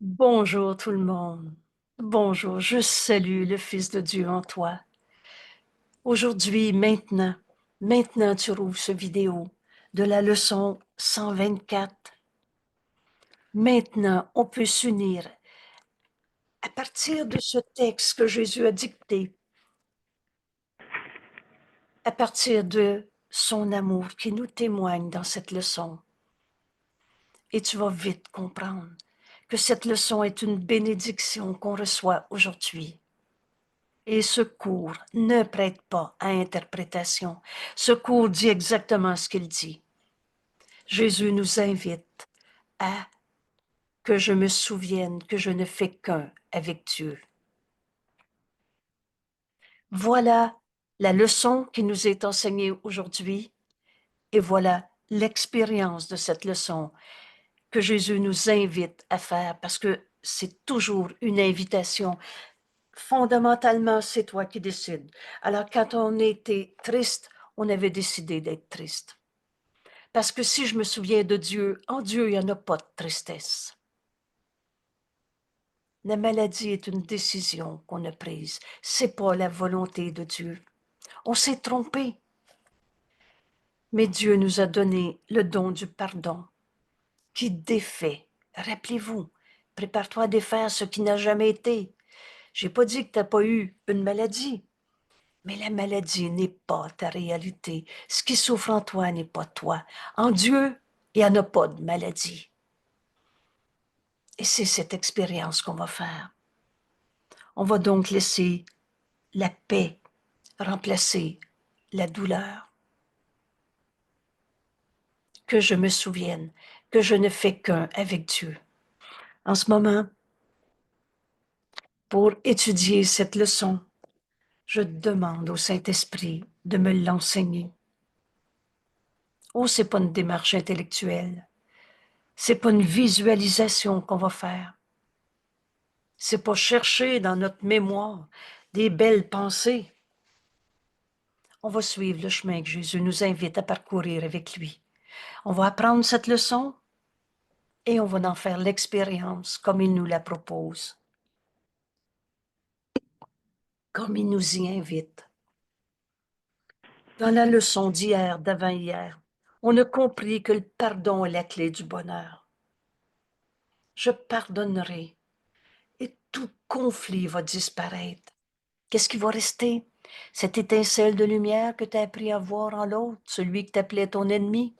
Bonjour tout le monde. Bonjour, je salue le Fils de Dieu en toi. Aujourd'hui, maintenant tu rouvres ce vidéo de la leçon 124. Maintenant, on peut s'unir à partir de ce texte que Jésus a dicté, à partir de son amour qui nous témoigne dans cette leçon. Et tu vas vite comprendre que cette leçon est une bénédiction qu'on reçoit aujourd'hui. Et ce cours ne prête pas à interprétation. Ce cours dit exactement ce qu'il dit. Jésus nous invite à que je me souvienne que je ne fais qu'un avec Dieu. Voilà la leçon qui nous est enseignée aujourd'hui et voilà l'expérience de cette leçon que Jésus nous invite à faire parce que c'est toujours une invitation. Fondamentalement, c'est toi qui décides. Alors, quand on était triste, on avait décidé d'être triste. Parce que si je me souviens de Dieu, en Dieu, il n'y en a pas de tristesse. La maladie est une décision qu'on a prise. C'est pas la volonté de Dieu. On s'est trompé. Mais Dieu nous a donné le don du pardon qui défait. Rappelez-vous, prépare-toi à défaire ce qui n'a jamais été. J'ai pas dit que tu n'as pas eu une maladie. Mais la maladie n'est pas ta réalité. Ce qui souffre en toi n'est pas toi. En Dieu, il n'y en a pas de maladie. Et c'est cette expérience qu'on va faire. On va donc laisser la paix remplacer la douleur. Que je me souvienne que je ne fais qu'un avec Dieu. En ce moment, pour étudier cette leçon, je demande au Saint-Esprit de me l'enseigner. Oh, c'est pas une démarche intellectuelle. C'est pas une visualisation qu'on va faire. C'est pas chercher dans notre mémoire des belles pensées. On va suivre le chemin que Jésus nous invite à parcourir avec lui. On va apprendre cette leçon et on va en faire l'expérience comme il nous la propose, comme il nous y invite. Dans la leçon d'hier, d'avant-hier, on a compris que le pardon est la clé du bonheur. Je pardonnerai et tout conflit va disparaître. Qu'est-ce qui va rester? Cette étincelle de lumière que tu as appris à voir en l'autre, celui que tu appelais ton ennemi.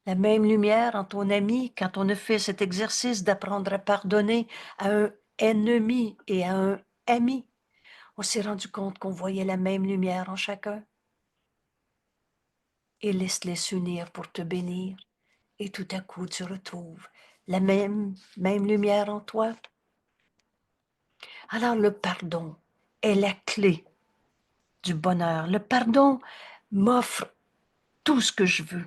La même lumière en ton ami quand on a fait cet exercice d'apprendre à pardonner à un ennemi et à un ami. On s'est rendu compte qu'on voyait la même lumière en chacun. Et laisse-les s'unir pour te bénir. Et tout à coup, tu retrouves la même lumière en toi. Alors le pardon est la clé du bonheur. Le pardon m'offre tout ce que je veux.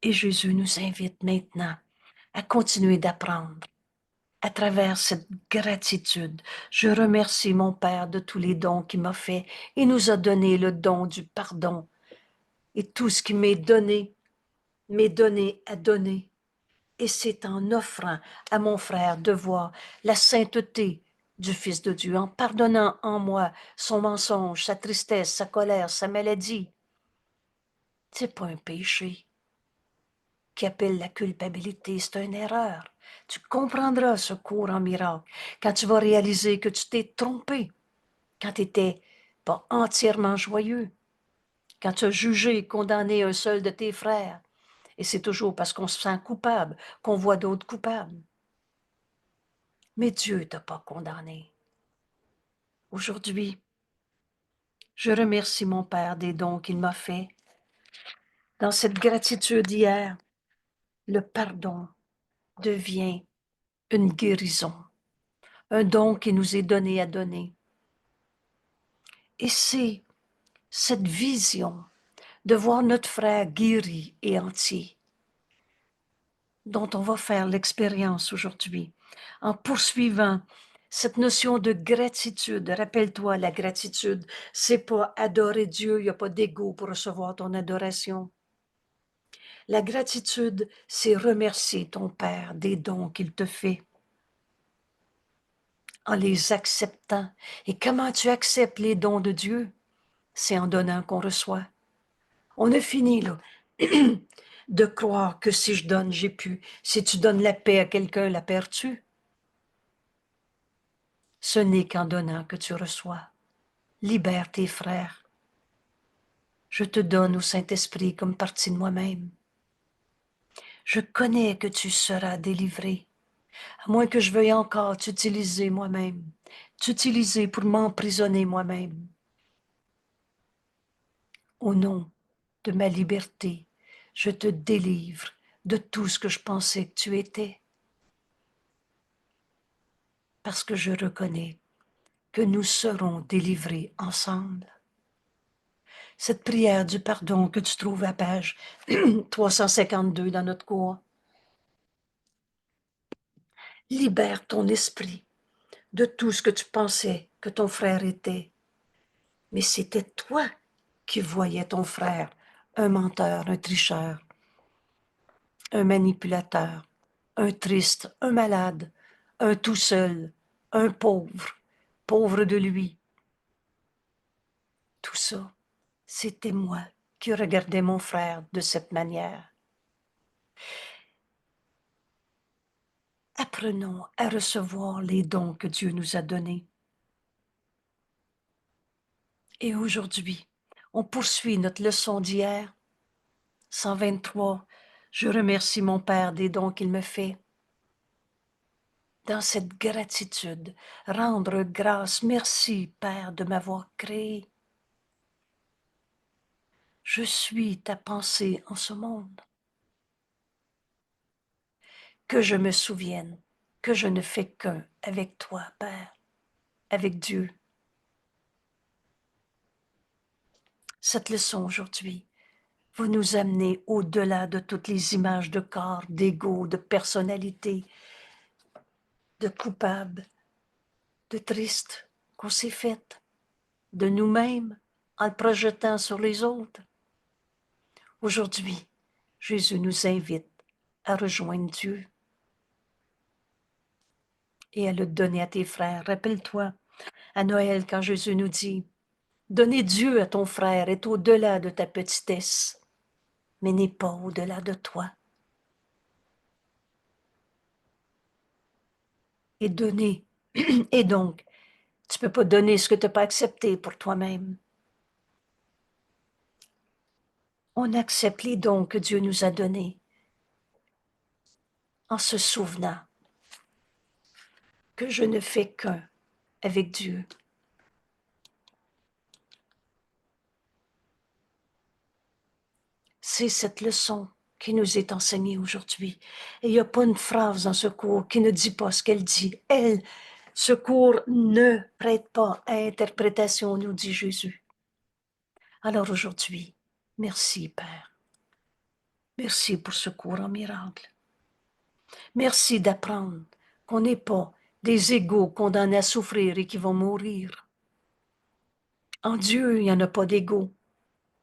Et Jésus nous invite maintenant à continuer d'apprendre. À travers cette gratitude, je remercie mon Père de tous les dons qu'il m'a fait. Il nous a donné le don du pardon. Et tout ce qui m'est donné à donner. Et c'est en offrant à mon frère de voir la sainteté du Fils de Dieu, en pardonnant en moi son mensonge, sa tristesse, sa colère, sa maladie. C'est pas un péché qui appelle la culpabilité, c'est une erreur. Tu comprendras ce cours en miracle quand tu vas réaliser que tu t'es trompé, quand tu n'étais pas entièrement joyeux, quand tu as jugé et condamné un seul de tes frères. Et c'est toujours parce qu'on se sent coupable qu'on voit d'autres coupables. Mais Dieu ne t'a pas condamné. Aujourd'hui, je remercie mon Père des dons qu'il m'a faits. Dans cette gratitude d'hier, le pardon devient une guérison, un don qui nous est donné à donner. Et c'est cette vision de voir notre frère guéri et entier dont on va faire l'expérience aujourd'hui en poursuivant cette notion de gratitude. Rappelle-toi, la gratitude, c'est pas adorer Dieu, il n'y a pas d'ego pour recevoir ton adoration. La gratitude, c'est remercier ton Père des dons qu'il te fait en les acceptant. Et comment tu acceptes les dons de Dieu? C'est en donnant qu'on reçoit. On a fini, là, de croire que si je donne, j'ai pu. Si tu donnes la paix à quelqu'un, la perds-tu? Ce n'est qu'en donnant que tu reçois. Libère tes frères. Je te donne au Saint-Esprit comme partie de moi-même. Je connais que tu seras délivré, à moins que je veuille encore t'utiliser moi-même, t'utiliser pour m'emprisonner moi-même. Au nom de ma liberté, je te délivre de tout ce que je pensais que tu étais, parce que je reconnais que nous serons délivrés ensemble. Cette prière du pardon que tu trouves à page 352 dans notre cours, libère ton esprit de tout ce que tu pensais que ton frère était. Mais c'était toi qui voyais ton frère, un menteur, un tricheur, un manipulateur, un triste, un malade, un tout seul, un pauvre, pauvre de lui. Tout ça, c'était moi qui regardais mon frère de cette manière. Apprenons à recevoir les dons que Dieu nous a donnés. Et aujourd'hui, on poursuit notre leçon d'hier. 123. Je remercie mon Père des dons qu'il me fait. Dans cette gratitude, rendre grâce. Merci, Père, de m'avoir créé. Je suis ta pensée en ce monde. Que je me souvienne que je ne fais qu'un avec toi, Père, avec Dieu. Cette leçon aujourd'hui va nous amener au-delà de toutes les images de corps, d'ego, de personnalité, de coupable, de triste qu'on s'est fait, de nous-mêmes en le projetant sur les autres. Aujourd'hui, Jésus nous invite à rejoindre Dieu et à le donner à tes frères. Rappelle-toi, à Noël, quand Jésus nous dit « Donner Dieu à ton frère est au-delà de ta petitesse, mais n'est pas au-delà de toi. » Et donner. Et donc, tu ne peux pas donner ce que tu n'as pas accepté pour toi-même. On accepte les dons que Dieu nous a donnés en se souvenant que je ne fais qu'un avec Dieu. C'est cette leçon qui nous est enseignée aujourd'hui. Et il n'y a pas une phrase dans ce cours qui ne dit pas ce qu'elle dit. Elle, ce cours ne prête pas à interprétation, nous dit Jésus. Alors aujourd'hui, merci Père. Merci pour ce cours en miracle. Merci d'apprendre qu'on n'est pas des égaux condamnés à souffrir et qui vont mourir. En Dieu, il n'y en a pas d'égaux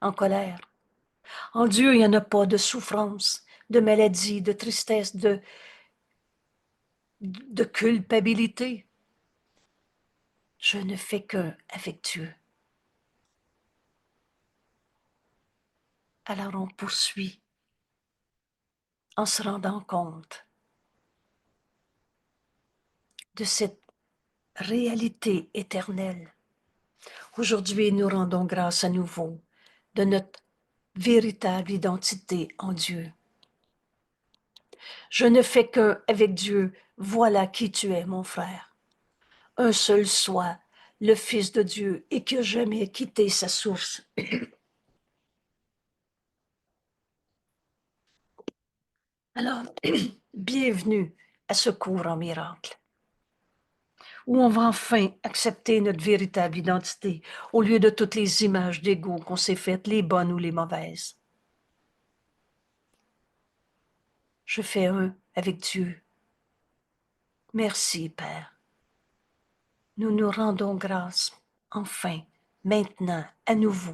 en colère. En Dieu, il n'y en a pas de souffrance, de maladie, de tristesse, de culpabilité. Je ne fais qu'un avec Dieu. Alors on poursuit en se rendant compte de cette réalité éternelle. Aujourd'hui, nous rendons grâce à nouveau de notre véritable identité en Dieu. Je ne fais qu'un avec Dieu. Voilà qui tu es, mon frère. Un seul soit le Fils de Dieu et qui n'a jamais quitté sa source. Alors, bienvenue à ce cours en miracle, où on va enfin accepter notre véritable identité, au lieu de toutes les images d'ego qu'on s'est faites, les bonnes ou les mauvaises. Je fais un avec Dieu. Merci, Père. Nous nous rendons grâce, enfin, maintenant, à nouveau,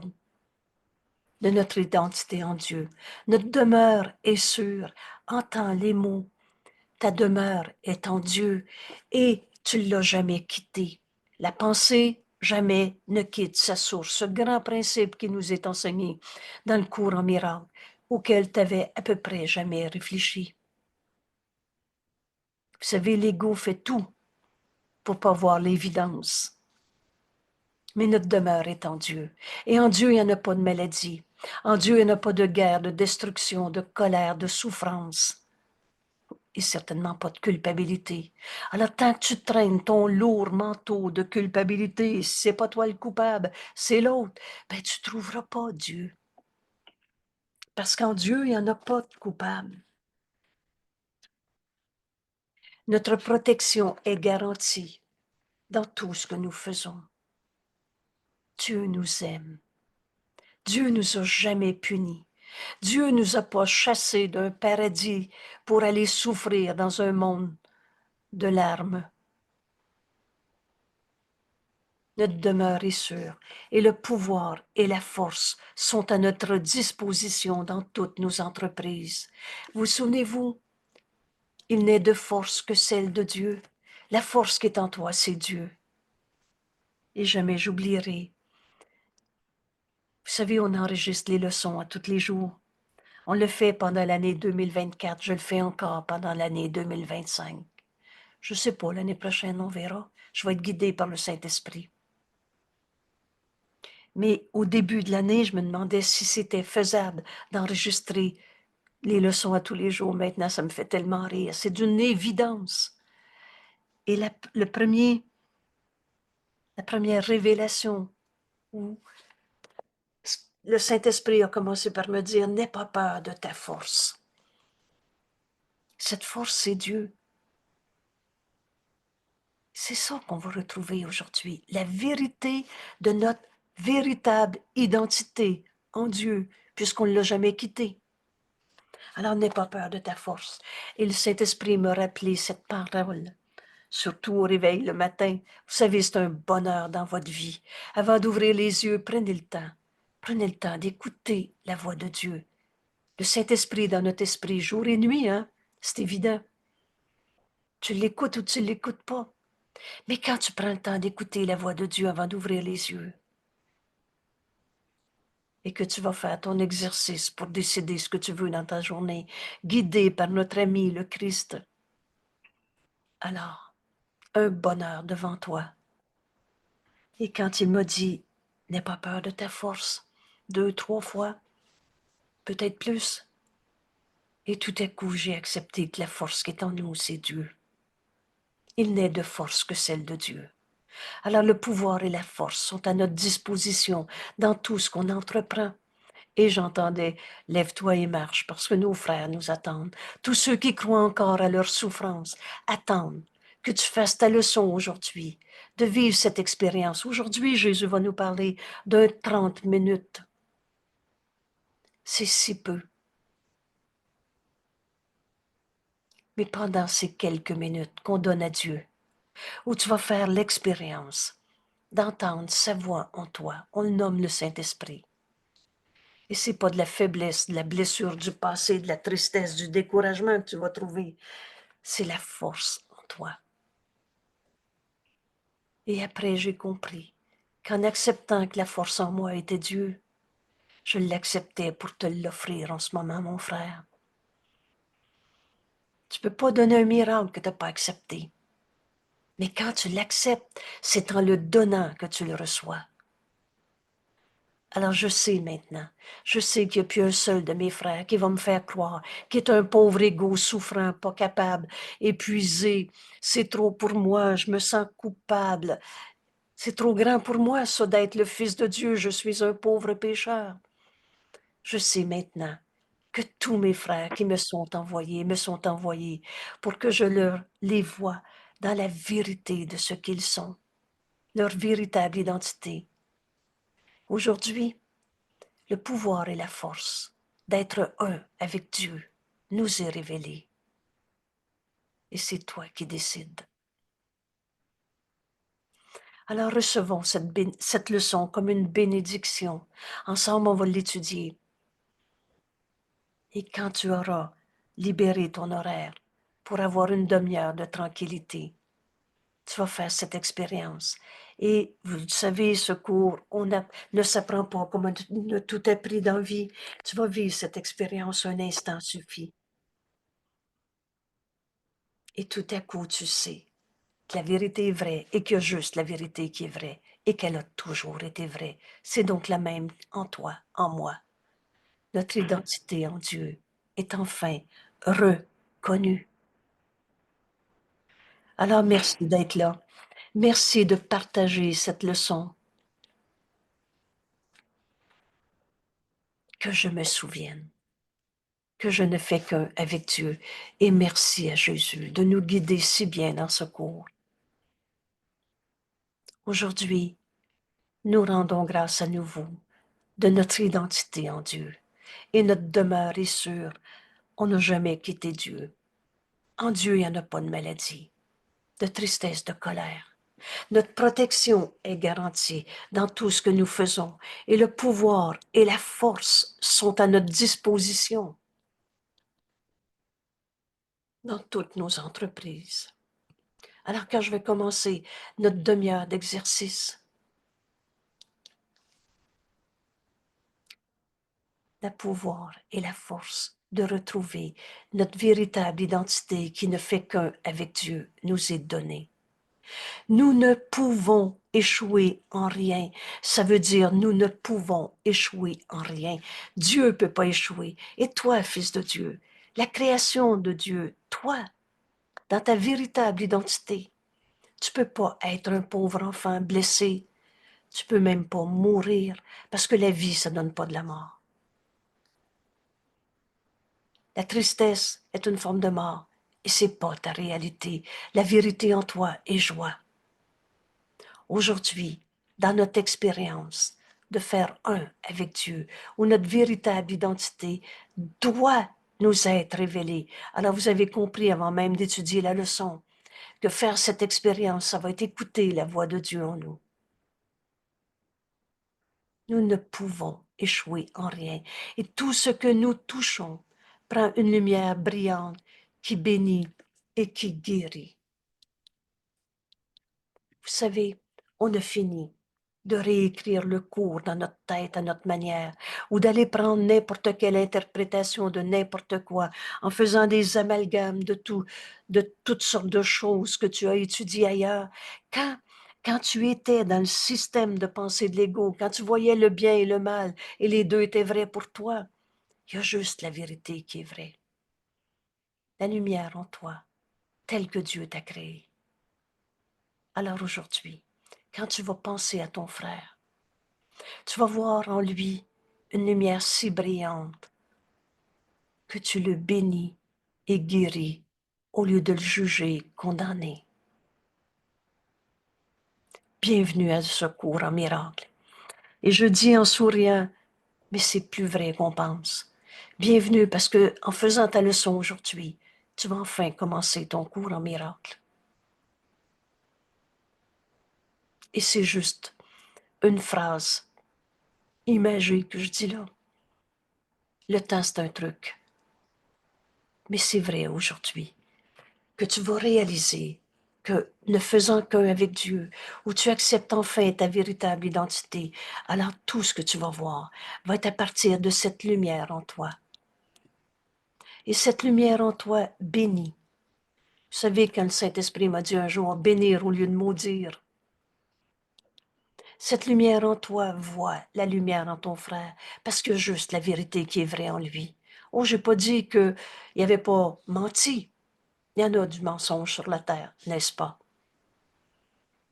de notre identité en Dieu. Notre demeure est sûre. Entends les mots. Ta demeure est en Dieu et tu ne l'as jamais quitté. La pensée jamais ne quitte sa source, ce grand principe qui nous est enseigné dans le cours en miracle, auquel tu n'avais à peu près jamais réfléchi. Vous savez, l'ego fait tout pour pas voir l'évidence. Mais notre demeure est en Dieu. Et en Dieu, il n'y en a pas de maladie. En Dieu, il n'y en a pas de guerre, de destruction, de colère, de souffrance. Et certainement pas de culpabilité. Alors, tant que tu traînes ton lourd manteau de culpabilité, si c'est pas toi le coupable, c'est l'autre, ben tu trouveras pas Dieu. Parce qu'en Dieu, il n'y en a pas de coupable. Notre protection est garantie dans tout ce que nous faisons. Dieu nous aime. Dieu nous a jamais punis. Dieu nous a pas chassés d'un paradis pour aller souffrir dans un monde de larmes. Notre demeure est sûre et le pouvoir et la force sont à notre disposition dans toutes nos entreprises. Vous souvenez-vous, il n'est de force que celle de Dieu. La force qui est en toi, c'est Dieu. Et jamais j'oublierai. Vous savez, on enregistre les leçons à tous les jours. On le fait pendant l'année 2024. Je le fais encore pendant l'année 2025. Je ne sais pas, l'année prochaine, on verra. Je vais être guidée par le Saint-Esprit. Mais au début de l'année, je me demandais si c'était faisable d'enregistrer les leçons à tous les jours. Maintenant, ça me fait tellement rire. C'est d'une évidence. Et la première révélation où le Saint-Esprit a commencé par me dire, n'aie pas peur de ta force. Cette force, c'est Dieu. C'est ça qu'on va retrouver aujourd'hui, la vérité de notre véritable identité en Dieu, puisqu'on ne l'a jamais quitté. Alors n'aie pas peur de ta force. Et le Saint-Esprit me rappelait cette parole, surtout au réveil le matin. Vous savez, c'est un bonheur dans votre vie. Avant d'ouvrir les yeux, prenez le temps. Prenez le temps d'écouter la voix de Dieu. Le Saint-Esprit dans notre esprit, jour et nuit, hein? C'est évident. Tu l'écoutes ou tu ne l'écoutes pas. Mais quand tu prends le temps d'écouter la voix de Dieu avant d'ouvrir les yeux et que tu vas faire ton exercice pour décider ce que tu veux dans ta journée, guidé par notre ami le Christ, alors, un bonheur devant toi. Et quand il m'a dit, n'aie pas peur de ta force, 2, 3 fois, peut-être plus, et tout à coup j'ai accepté que la force qui est en nous, c'est Dieu. Il n'est de force que celle de Dieu. Alors le pouvoir et la force sont à notre disposition dans tout ce qu'on entreprend. Et j'entendais, lève-toi et marche, parce que nos frères nous attendent. Tous ceux qui croient encore à leur souffrance attendent que tu fasses ta leçon aujourd'hui, de vivre cette expérience. Aujourd'hui, Jésus va nous parler d'un 30 minutes. C'est si peu. Mais pendant ces quelques minutes qu'on donne à Dieu, où tu vas faire l'expérience d'entendre sa voix en toi, on le nomme le Saint-Esprit. Et c'est pas de la faiblesse, de la blessure du passé, de la tristesse, du découragement que tu vas trouver. C'est la force en toi. Et après, j'ai compris qu'en acceptant que la force en moi était Dieu, je l'acceptais pour te l'offrir en ce moment, mon frère. Tu ne peux pas donner un miracle que tu n'as pas accepté. Mais quand tu l'acceptes, c'est en le donnant que tu le reçois. Alors je sais maintenant, je sais qu'il n'y a plus un seul de mes frères qui va me faire croire qu'il est un pauvre égo souffrant, pas capable, épuisé. C'est trop pour moi, je me sens coupable. C'est trop grand pour moi, ça, d'être le Fils de Dieu. Je suis un pauvre pécheur. Je sais maintenant que tous mes frères qui me sont envoyés pour que je les voie dans la vérité de ce qu'ils sont, leur véritable identité. Aujourd'hui, le pouvoir et la force d'être un avec Dieu nous est révélé. Et c'est toi qui décides. Alors recevons cette leçon comme une bénédiction. Ensemble, on va l'étudier. Et quand tu auras libéré ton horaire pour avoir une demi-heure de tranquillité, tu vas faire cette expérience. Et vous savez, ce cours, ne s'apprend pas comme on a tout appris dans la vie. Tu vas vivre cette expérience, un instant suffit. Et tout à coup, tu sais que la vérité est vraie et qu'il y a juste la vérité qui est vraie et qu'elle a toujours été vraie. C'est donc la même en toi, en moi. Notre identité en Dieu est enfin reconnue. Alors, merci d'être là. Merci de partager cette leçon. Que je me souvienne que je ne fais qu'un avec Dieu. Et merci à Jésus de nous guider si bien dans ce cours. Aujourd'hui, nous rendons grâce à nouveau de notre identité en Dieu. Et notre demeure est sûre. On n'a jamais quitté Dieu. En Dieu, il n'y en a pas de maladie, de tristesse, de colère. Notre protection est garantie dans tout ce que nous faisons. Et le pouvoir et la force sont à notre disposition dans toutes nos entreprises. Alors quand je vais commencer notre demi-heure d'exercice, le pouvoir et la force de retrouver notre véritable identité qui ne fait qu'un avec Dieu nous est donnée. Nous ne pouvons échouer en rien. Ça veut dire nous ne pouvons échouer en rien. Dieu ne peut pas échouer. Et toi, fils de Dieu, la création de Dieu, toi, dans ta véritable identité, tu ne peux pas être un pauvre enfant blessé. Tu ne peux même pas mourir parce que la vie, ça ne donne pas de la mort. La tristesse est une forme de mort et ce n'est pas ta réalité. La vérité en toi est joie. Aujourd'hui, dans notre expérience de faire un avec Dieu, où notre véritable identité doit nous être révélée. Alors vous avez compris avant même d'étudier la leçon que faire cette expérience, ça va être écouter la voix de Dieu en nous. Nous ne pouvons échouer en rien. Et tout ce que nous touchons prend une lumière brillante qui bénit et qui guérit. Vous savez, on a fini de réécrire le cours dans notre tête à notre manière, ou d'aller prendre n'importe quelle interprétation de n'importe quoi, en faisant des amalgames de toutes sortes de choses que tu as étudiées ailleurs. Quand tu étais dans le système de pensée de l'ego, quand tu voyais le bien et le mal, et les deux étaient vrais pour toi, il y a juste la vérité qui est vraie. La lumière en toi, telle que Dieu t'a créée. Alors aujourd'hui, quand tu vas penser à ton frère, tu vas voir en lui une lumière si brillante que tu le bénis et guéris au lieu de le juger, condamner. Bienvenue à ce cours en miracle. Et je dis en souriant, mais c'est plus vrai qu'on pense. Bienvenue parce que en faisant ta leçon aujourd'hui, tu vas enfin commencer ton cours en miracle. Et c'est juste une phrase imagée que je dis là. Le temps, c'est un truc. Mais c'est vrai aujourd'hui que tu vas réaliser que ne faisant qu'un avec Dieu, où tu acceptes enfin ta véritable identité, alors tout ce que tu vas voir va être à partir de cette lumière en toi. Et cette lumière en toi bénit. Vous savez, quand le Saint-Esprit m'a dit un jour bénir au lieu de maudire, cette lumière en toi voit la lumière en ton frère, parce que juste la vérité qui est vraie en lui. Oh, j'ai pas dit qu'il n'avait pas menti. Il y en a du mensonge sur la terre, n'est-ce pas?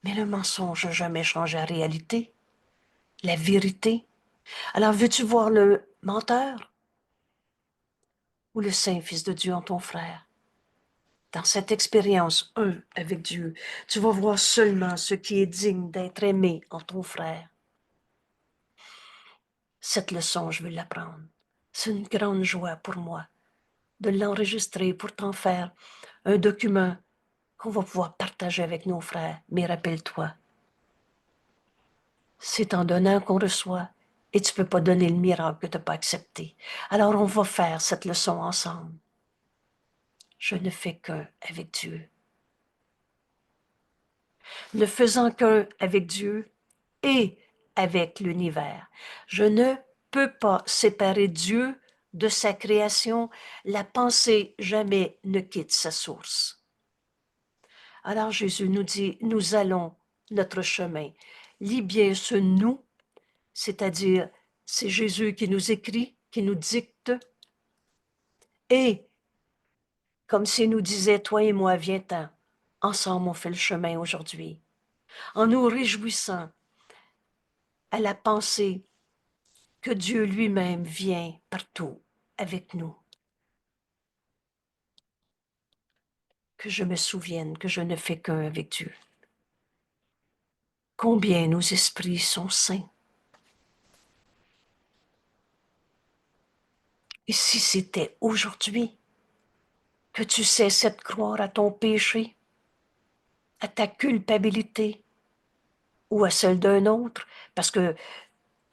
Mais le mensonge n'a jamais changé la réalité, la vérité. Alors veux-tu voir le menteur ou le saint Fils de Dieu en ton frère? Dans cette expérience, un avec Dieu, tu vas voir seulement ce qui est digne d'être aimé en ton frère. Cette leçon, je veux l'apprendre. C'est une grande joie pour moi de l'enregistrer pour t'en faire un document qu'on va pouvoir partager avec nos frères. Mais rappelle-toi, C'est en donnant qu'on reçoit. Et tu ne peux pas donner le miracle que tu n'as pas accepté. Alors on va faire cette leçon ensemble. Je ne fais qu'un avec Dieu. Ne faisant qu'un avec Dieu et avec l'univers. Je ne peux pas séparer Dieu de sa création. La pensée jamais ne quitte sa source. Alors Jésus nous dit, nous allons notre chemin. Lis bien ce nous, c'est-à-dire c'est Jésus qui nous écrit, qui nous dicte, et comme s'il nous disait, toi et moi, viens-t'en, ensemble on fait le chemin aujourd'hui, en nous réjouissant à la pensée que Dieu lui-même vient partout avec nous. Que je me souvienne que je ne fais qu'un avec Dieu. Combien nos esprits sont saints. Et si c'était aujourd'hui que tu cessais de croire à ton péché, à ta culpabilité ou à celle d'un autre, parce que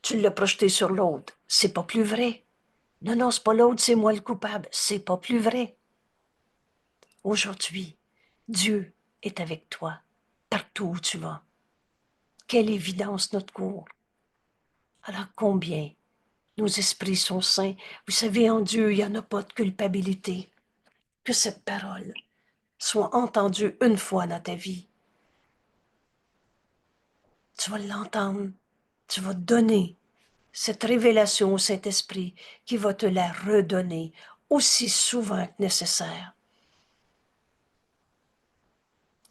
tu l'as projeté sur l'autre, c'est pas plus vrai. Non, non, c'est pas l'autre, c'est moi le coupable. C'est pas plus vrai. Aujourd'hui, Dieu est avec toi, partout où tu vas. Quelle évidence notre cours. Alors combien nos esprits sont saints. Vous savez, en Dieu, il n'y en a pas de culpabilité. Que cette parole soit entendue une fois dans ta vie. Tu vas l'entendre, tu vas donner cette révélation au Saint-Esprit qui va te la redonner aussi souvent que nécessaire,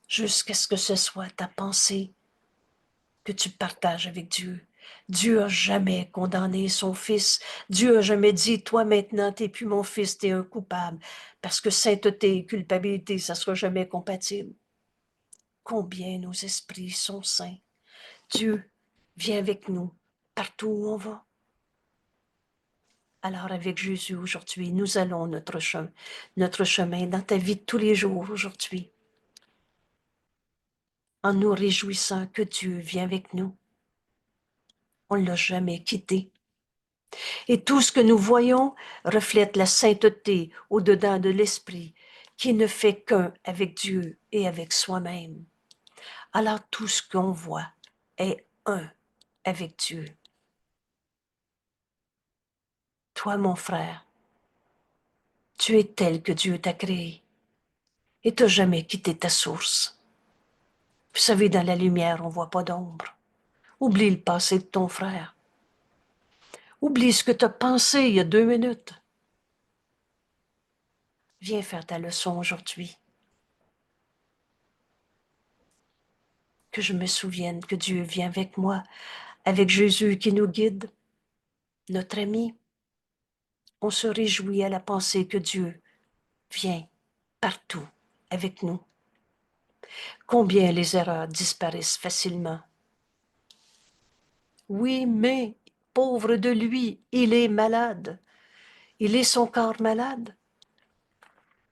jusqu'à ce que ce soit ta pensée que tu partages avec Dieu. Dieu a jamais condamné son fils. Dieu a jamais dit, toi maintenant, t'es plus mon fils, t'es un coupable. Parce que sainteté et culpabilité, ça sera jamais compatible. Combien nos esprits sont saints. Dieu vient avec nous partout où on va. Alors avec Jésus aujourd'hui, nous allons notre chemin dans ta vie de tous les jours aujourd'hui, en nous réjouissant que Dieu vient avec nous. On ne l'a jamais quitté. Et tout ce que nous voyons reflète la sainteté au-dedans de l'esprit, qui ne fait qu'un avec Dieu et avec soi-même. Alors tout ce qu'on voit est un avec Dieu. Toi, mon frère, tu es tel que Dieu t'a créé et t'as jamais quitté ta source. Vous savez, dans la lumière, on ne voit pas d'ombre. Oublie le passé de ton frère. Oublie ce que tu as pensé il y a 2 minutes. Viens faire ta leçon aujourd'hui. Que je me souvienne que Dieu vient avec moi, avec Jésus qui nous guide, notre ami. On se réjouit à la pensée que Dieu vient partout avec nous. Combien les erreurs disparaissent facilement. Oui, mais pauvre de lui, il est malade. Il est son corps malade.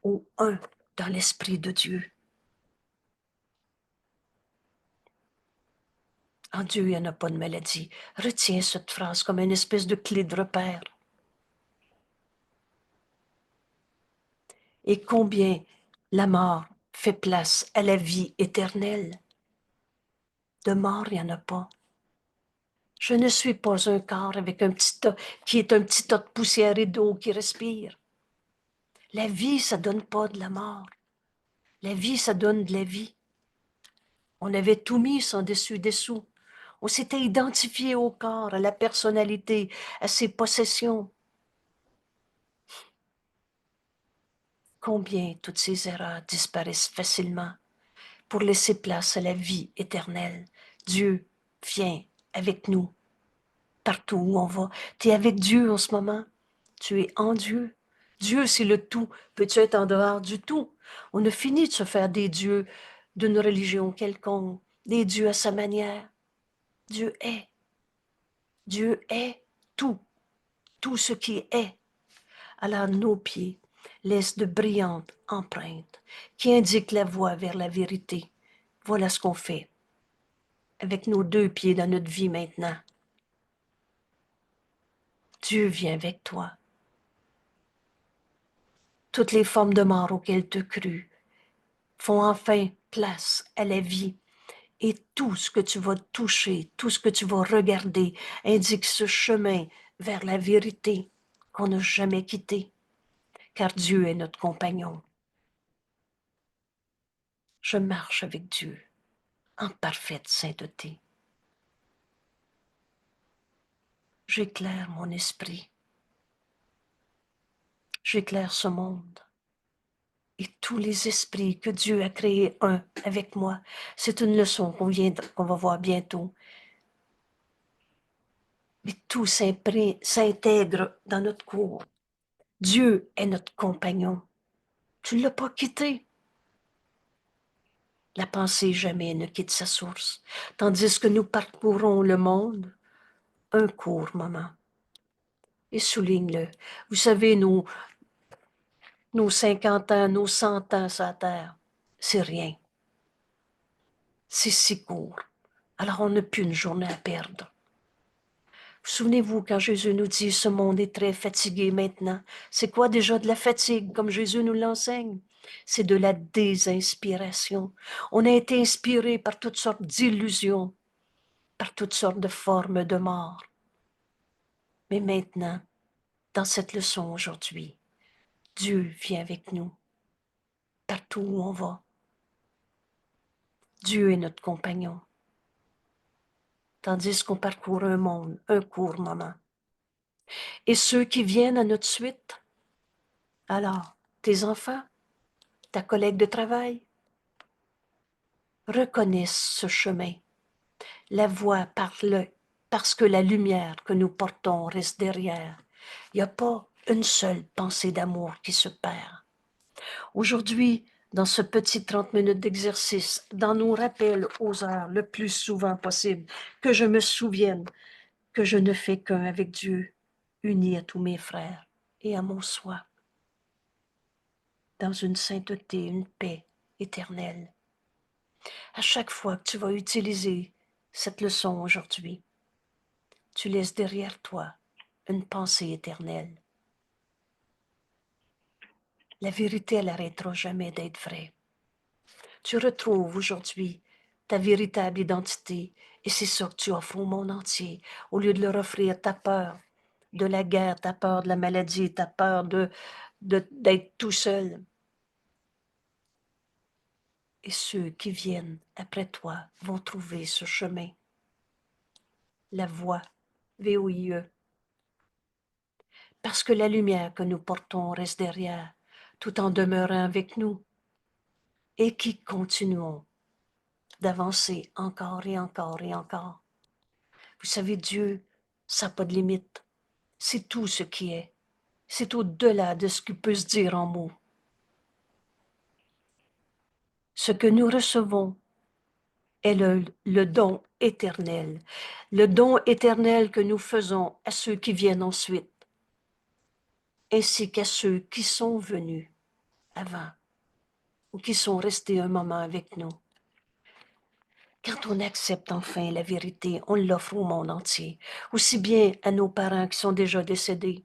Ou un dans l'Esprit de Dieu. En Dieu, il n'y en a pas de maladie. Retiens cette phrase comme une espèce de clé de repère. Et combien la mort fait place à la vie éternelle. De mort, il n'y en a pas. Je ne suis pas un corps avec un petit tas, qui est un petit tas de poussière et d'eau qui respire. La vie, ça donne pas de la mort. La vie, ça donne de la vie. On avait tout mis sans dessus-dessous. On s'était identifié au corps, à la personnalité, à ses possessions. Combien toutes ces erreurs disparaissent facilement pour laisser place à la vie éternelle. Dieu vient avec nous partout où on va. Tu es avec Dieu en ce moment. Tu es en Dieu. Dieu, c'est le tout. Peux-tu être en dehors du tout? On a fini de se faire des dieux d'une religion quelconque, des dieux à sa manière. Dieu est. Dieu est tout. Tout ce qui est. Alors nos pieds laissent de brillantes empreintes qui indiquent la voie vers la vérité. Voilà ce qu'on fait. avec nos 2 pieds dans notre vie maintenant. Dieu vient avec toi. Toutes les formes de mort auxquelles tu crus font enfin place à la vie. Et tout ce que tu vas toucher, tout ce que tu vas regarder, indique ce chemin vers la vérité qu'on n'a jamais quitté, car Dieu est notre compagnon. Je marche avec Dieu en parfaite sainteté. J'éclaire mon esprit. J'éclaire ce monde. Et tous les esprits que Dieu a créés un avec moi. C'est une leçon qu'on va voir bientôt. Mais tout s'intègre dans notre cours. Dieu est notre compagnon. Tu ne l'as pas quitté. La pensée jamais ne quitte sa source, tandis que nous parcourons le monde un court moment. Et souligne-le. Vous savez, nos 50 ans, nos 100 ans sur la terre, c'est rien. C'est si court. Alors on n'a plus une journée à perdre. Souvenez-vous quand Jésus nous dit « Ce monde est très fatigué maintenant ». C'est quoi déjà de la fatigue, comme Jésus nous l'enseigne? C'est de la désinspiration. On a été inspiré par toutes sortes d'illusions, par toutes sortes de formes de mort. Mais maintenant, dans cette leçon aujourd'hui, Dieu vient avec nous, partout où on va. Dieu est notre compagnon, tandis qu'on parcourt un monde, un court moment. Et ceux qui viennent à notre suite, alors, tes enfants, ta collègue de travail, reconnaissent ce chemin. La voix parle parce que la lumière que nous portons reste derrière. Il n'y a pas une seule pensée d'amour qui se perd. Aujourd'hui, dans ce petit 30 minutes d'exercice, dans nos rappels aux heures le plus souvent possible, que je me souvienne que je ne fais qu'un avec Dieu, uni à tous mes frères et à mon soi, dans une sainteté, une paix éternelle. À chaque fois que tu vas utiliser cette leçon aujourd'hui, tu laisses derrière toi une pensée éternelle. La vérité, elle n'arrêtera jamais d'être vraie. Tu retrouves aujourd'hui ta véritable identité et c'est ça que tu offres au monde entier. Au lieu de leur offrir ta peur de la guerre, ta peur de la maladie, ta peur d'être tout seul. Et ceux qui viennent après toi vont trouver ce chemin. La voie, VOIE. Parce que la lumière que nous portons reste derrière, tout en demeurant avec nous, et qui continuons d'avancer encore et encore et encore. Vous savez, Dieu, ça n'a pas de limite. C'est tout ce qui est. C'est au-delà de ce qui peut se dire en mots. Ce que nous recevons est le don éternel. Le don éternel que nous faisons à ceux qui viennent ensuite, ainsi qu'à ceux qui sont venus avant ou qui sont restés un moment avec nous. Quand on accepte enfin la vérité, on l'offre au monde entier, aussi bien à nos parents qui sont déjà décédés,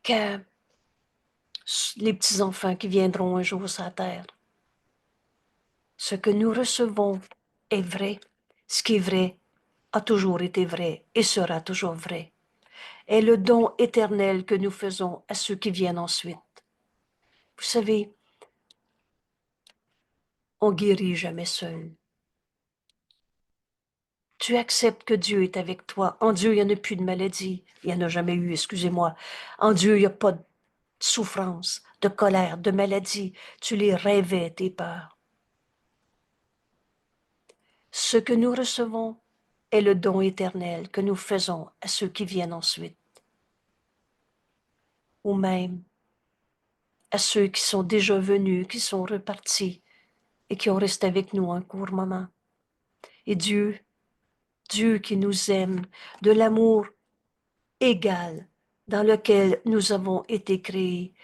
qu'à les petits-enfants qui viendront un jour sur la terre. Ce que nous recevons est vrai. Ce qui est vrai a toujours été vrai et sera toujours vrai. Est le don éternel que nous faisons à ceux qui viennent ensuite. Vous savez, on guérit jamais seul. Tu acceptes que Dieu est avec toi. En Dieu, il n'y en a plus de maladie. Il n'y en a jamais eu, excusez-moi. En Dieu, il n'y a pas de souffrance, de colère, de maladie. Tu les rêvais, tes peurs. Ce que nous recevons est le don éternel que nous faisons à ceux qui viennent ensuite. Ou même à ceux qui sont déjà venus, qui sont repartis et qui ont resté avec nous un court moment. Et Dieu qui nous aime de l'amour égal dans lequel nous avons été créés,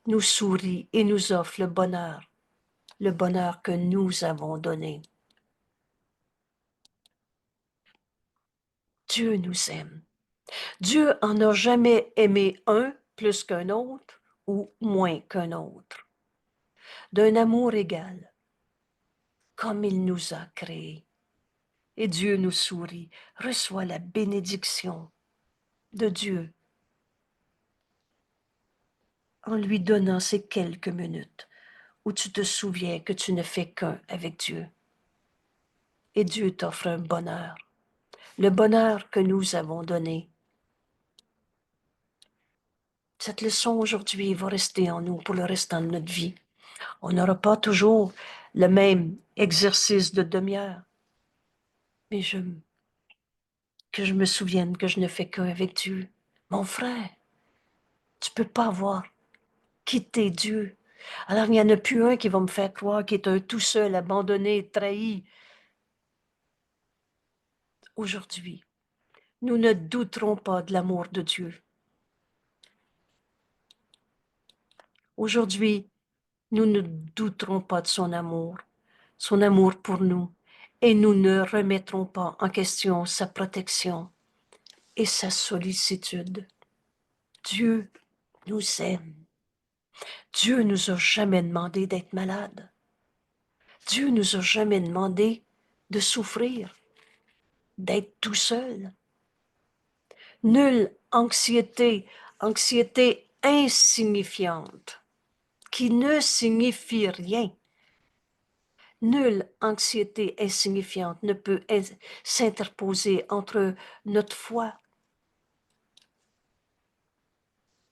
nous sourit et nous offre le bonheur que nous avons donné. Dieu nous aime. Dieu en a jamais aimé un plus qu'un autre ou moins qu'un autre. D'un amour égal, comme il nous a créés. Et Dieu nous sourit, reçoit la bénédiction de Dieu en lui donnant ces quelques minutes où tu te souviens que tu ne fais qu'un avec Dieu. Et Dieu t'offre un bonheur, le bonheur que nous avons donné. Cette leçon aujourd'hui va rester en nous pour le restant de notre vie. On n'aura pas toujours le même exercice de demi-heure, mais que je me souvienne que je ne fais qu'un avec Dieu. Mon frère, tu peux pas avoir quitté Dieu. Alors, il n'y en a plus un qui va me faire croire qu'il est un tout seul, abandonné, trahi. Aujourd'hui, nous ne douterons pas de l'amour de Dieu. Aujourd'hui, nous ne douterons pas de son amour pour nous, et nous ne remettrons pas en question sa protection et sa sollicitude. Dieu nous aime. Dieu nous a jamais demandé d'être malade. Dieu nous a jamais demandé de souffrir, d'être tout seul. Nulle anxiété insignifiante, qui ne signifie rien. Nulle anxiété insignifiante ne peut s'interposer entre notre foi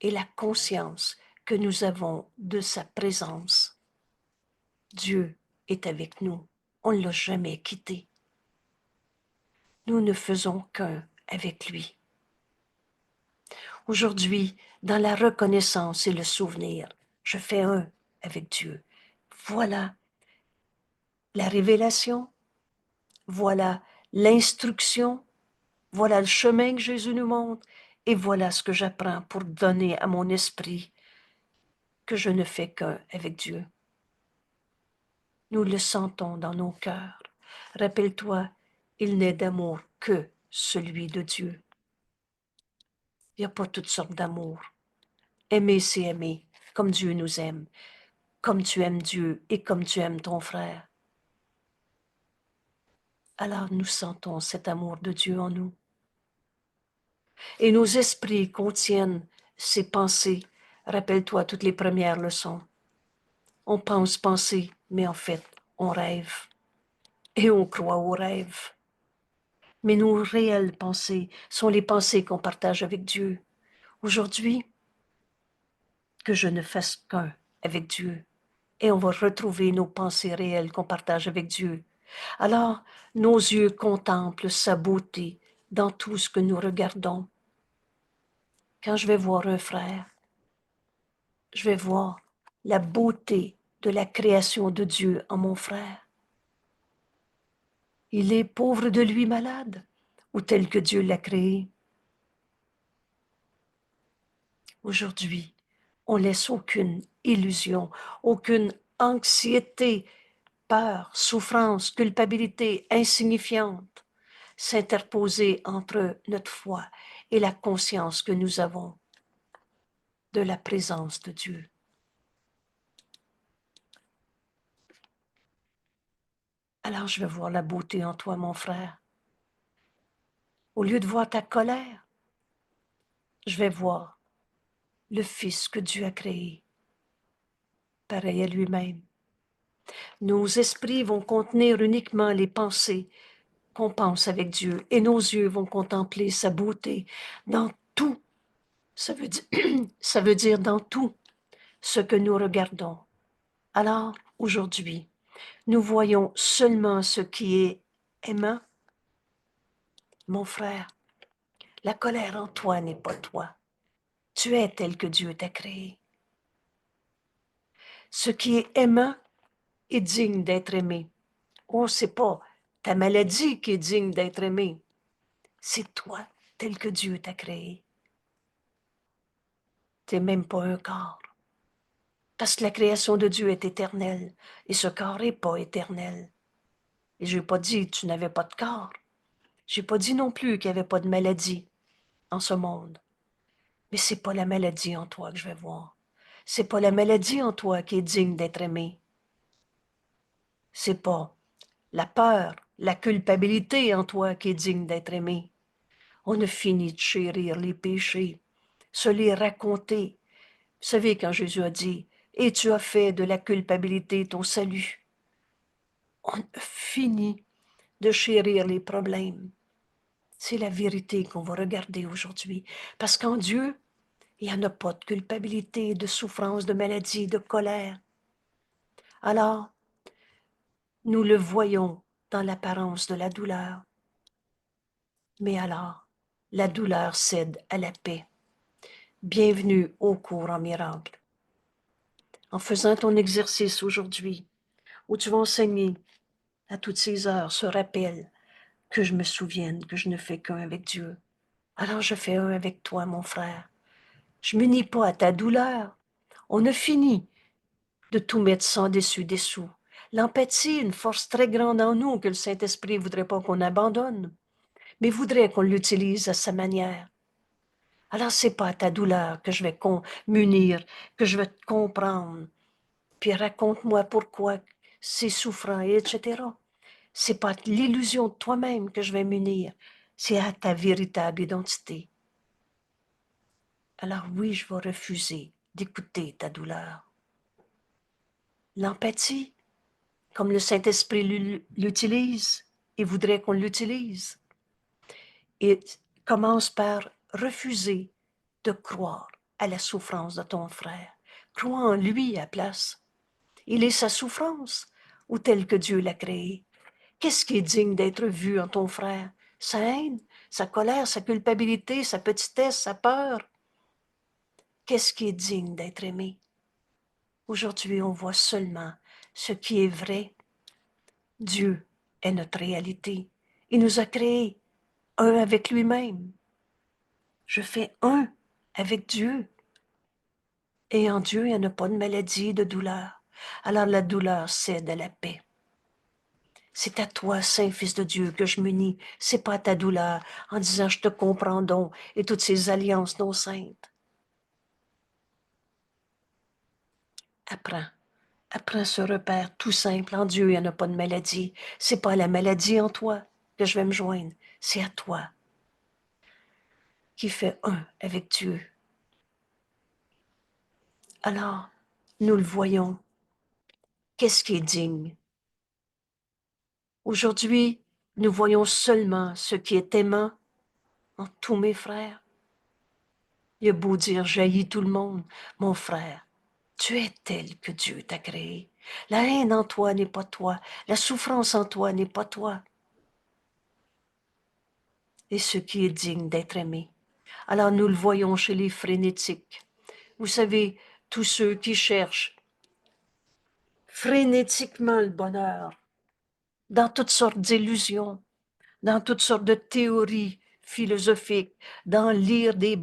et la conscience que nous avons de sa présence. Dieu est avec nous. On ne l'a jamais quitté. Nous ne faisons qu'un avec lui. Aujourd'hui, dans la reconnaissance et le souvenir, je fais un avec Dieu. Voilà la révélation, voilà l'instruction, voilà le chemin que Jésus nous montre, et voilà ce que j'apprends pour donner à mon esprit que je ne fais qu'un avec Dieu. Nous le sentons dans nos cœurs. Rappelle-toi, il n'est d'amour que celui de Dieu. Il n'y a pas toutes sortes d'amour. Aimer, c'est aimer, comme Dieu nous aime, comme tu aimes Dieu et comme tu aimes ton frère. Alors nous sentons cet amour de Dieu en nous. Et nos esprits contiennent ces pensées. Rappelle-toi toutes les premières leçons. On pense penser, mais en fait, on rêve. Et on croit aux rêves. Mais nos réelles pensées sont les pensées qu'on partage avec Dieu. Aujourd'hui, que je ne fasse qu'un avec Dieu. Et on va retrouver nos pensées réelles qu'on partage avec Dieu. Alors, nos yeux contemplent sa beauté dans tout ce que nous regardons. Quand je vais voir un frère, je vais voir la beauté de la création de Dieu en mon frère. Il est pauvre de lui malade, ou tel que Dieu l'a créé. Aujourd'hui, on laisse aucune illusion, aucune anxiété, peur, souffrance, culpabilité insignifiante s'interposer entre notre foi et la conscience que nous avons de la présence de Dieu. Alors je vais voir la beauté en toi, mon frère. Au lieu de voir ta colère, je vais voir le Fils que Dieu a créé, pareil à lui-même. Nos esprits vont contenir uniquement les pensées qu'on pense avec Dieu, et nos yeux vont contempler sa beauté dans tout. Ça veut dire dans tout ce que nous regardons. Alors, aujourd'hui, nous voyons seulement ce qui est aimant. Mon frère, la colère en toi n'est pas toi. Tu es tel que Dieu t'a créé. Ce qui est aimant est digne d'être aimé. Oh, c'est pas ta maladie qui est digne d'être aimée. C'est toi, tel que Dieu t'a créé. T'es même pas un corps. Parce que la création de Dieu est éternelle et ce corps n'est pas éternel. Et je n'ai pas dit que tu n'avais pas de corps. J'ai pas dit non plus qu'il n'y avait pas de maladie en ce monde. Mais c'est pas la maladie en toi que je vais voir. C'est pas la maladie en toi qui est digne d'être aimée. C'est pas la peur, la culpabilité en toi qui est digne d'être aimée. On a fini de chérir les péchés, se les raconter. Vous savez quand Jésus a dit, et tu as fait de la culpabilité ton salut. On a fini de chérir les problèmes. C'est la vérité qu'on va regarder aujourd'hui. Parce qu'en Dieu, il n'y en a pas de culpabilité, de souffrance, de maladie, de colère. Alors, nous le voyons dans l'apparence de la douleur. Mais alors, la douleur cède à la paix. Bienvenue au cours en miracle. En faisant ton exercice aujourd'hui, où tu vas enseigner à toutes ces heures ce rappel que je me souvienne que je ne fais qu'un avec Dieu. Alors je fais un avec toi, mon frère. Je ne m'unis pas à ta douleur. On a fini de tout mettre sans dessus-dessous. L'empathie, une force très grande en nous que le Saint-Esprit ne voudrait pas qu'on abandonne, mais voudrait qu'on l'utilise à sa manière. Alors, c'est pas à ta douleur que je vais m'unir, que je vais te comprendre. Puis raconte-moi pourquoi c'est souffrant, etc. C'est pas l'illusion de toi-même que je vais m'unir, c'est à ta véritable identité. Alors oui, je vais refuser d'écouter ta douleur. L'empathie, comme le Saint-Esprit l'utilise et voudrait qu'on l'utilise, et commence par refuser de croire à la souffrance de ton frère. Crois en lui à place. Il est sa souffrance, ou tel que Dieu l'a créé. Qu'est-ce qui est digne d'être vu en ton frère? Sa haine, sa colère, sa culpabilité, sa petitesse, sa peur. Qu'est-ce qui est digne d'être aimé? Aujourd'hui, on voit seulement ce qui est vrai. Dieu est notre réalité. Il nous a créés un avec lui-même. Je fais un avec Dieu. Et en Dieu, il n'y en a pas de maladie, de douleur. Alors la douleur cède à la paix. C'est à toi, Saint-Fils de Dieu, que je m'unis. C'est pas à ta douleur, en disant je te comprends donc, et toutes ces alliances non saintes. Apprends. Apprends ce repère tout simple. En Dieu, il n'y en a pas de maladie. C'est pas à la maladie en toi que je vais me joindre. C'est à toi qui fais un avec Dieu. Alors, nous le voyons. Qu'est-ce qui est digne? Aujourd'hui, nous voyons seulement ce qui est aimant en tous mes frères. Il a beau dire, j'haïs tout le monde, mon frère, tu es tel que Dieu t'a créé. La haine en toi n'est pas toi, la souffrance en toi n'est pas toi. Et ce qui est digne d'être aimé. Alors nous le voyons chez les frénétiques. Vous savez, tous ceux qui cherchent frénétiquement le bonheur, dans toutes sortes d'illusions, dans toutes sortes de théories philosophiques, dans lire des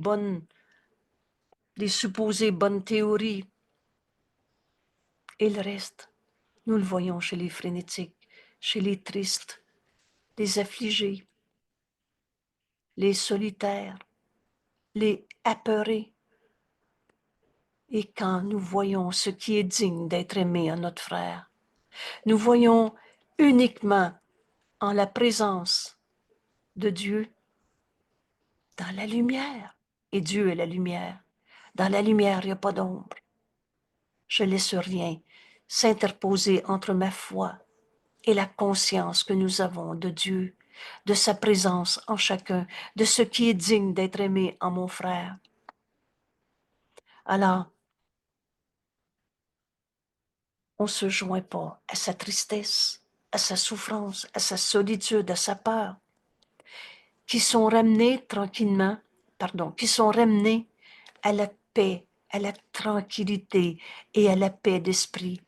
supposées bonnes théories. Et le reste, nous le voyons chez les frénétiques, chez les tristes, les affligés, les solitaires, les apeurés. Et quand nous voyons ce qui est digne d'être aimé en notre frère, nous voyons uniquement en la présence de Dieu dans la lumière. Et Dieu est la lumière. Dans la lumière, il n'y a pas d'ombre. Je laisse rien s'interposer entre ma foi et la conscience que nous avons de Dieu, de sa présence en chacun, de ce qui est digne d'être aimé en mon frère. Alors, on ne se joint pas à sa tristesse, à sa souffrance, à sa solitude, à sa peur, qui sont ramenés tranquillement, qui sont ramenés à la paix, à la tranquillité et à la paix d'esprit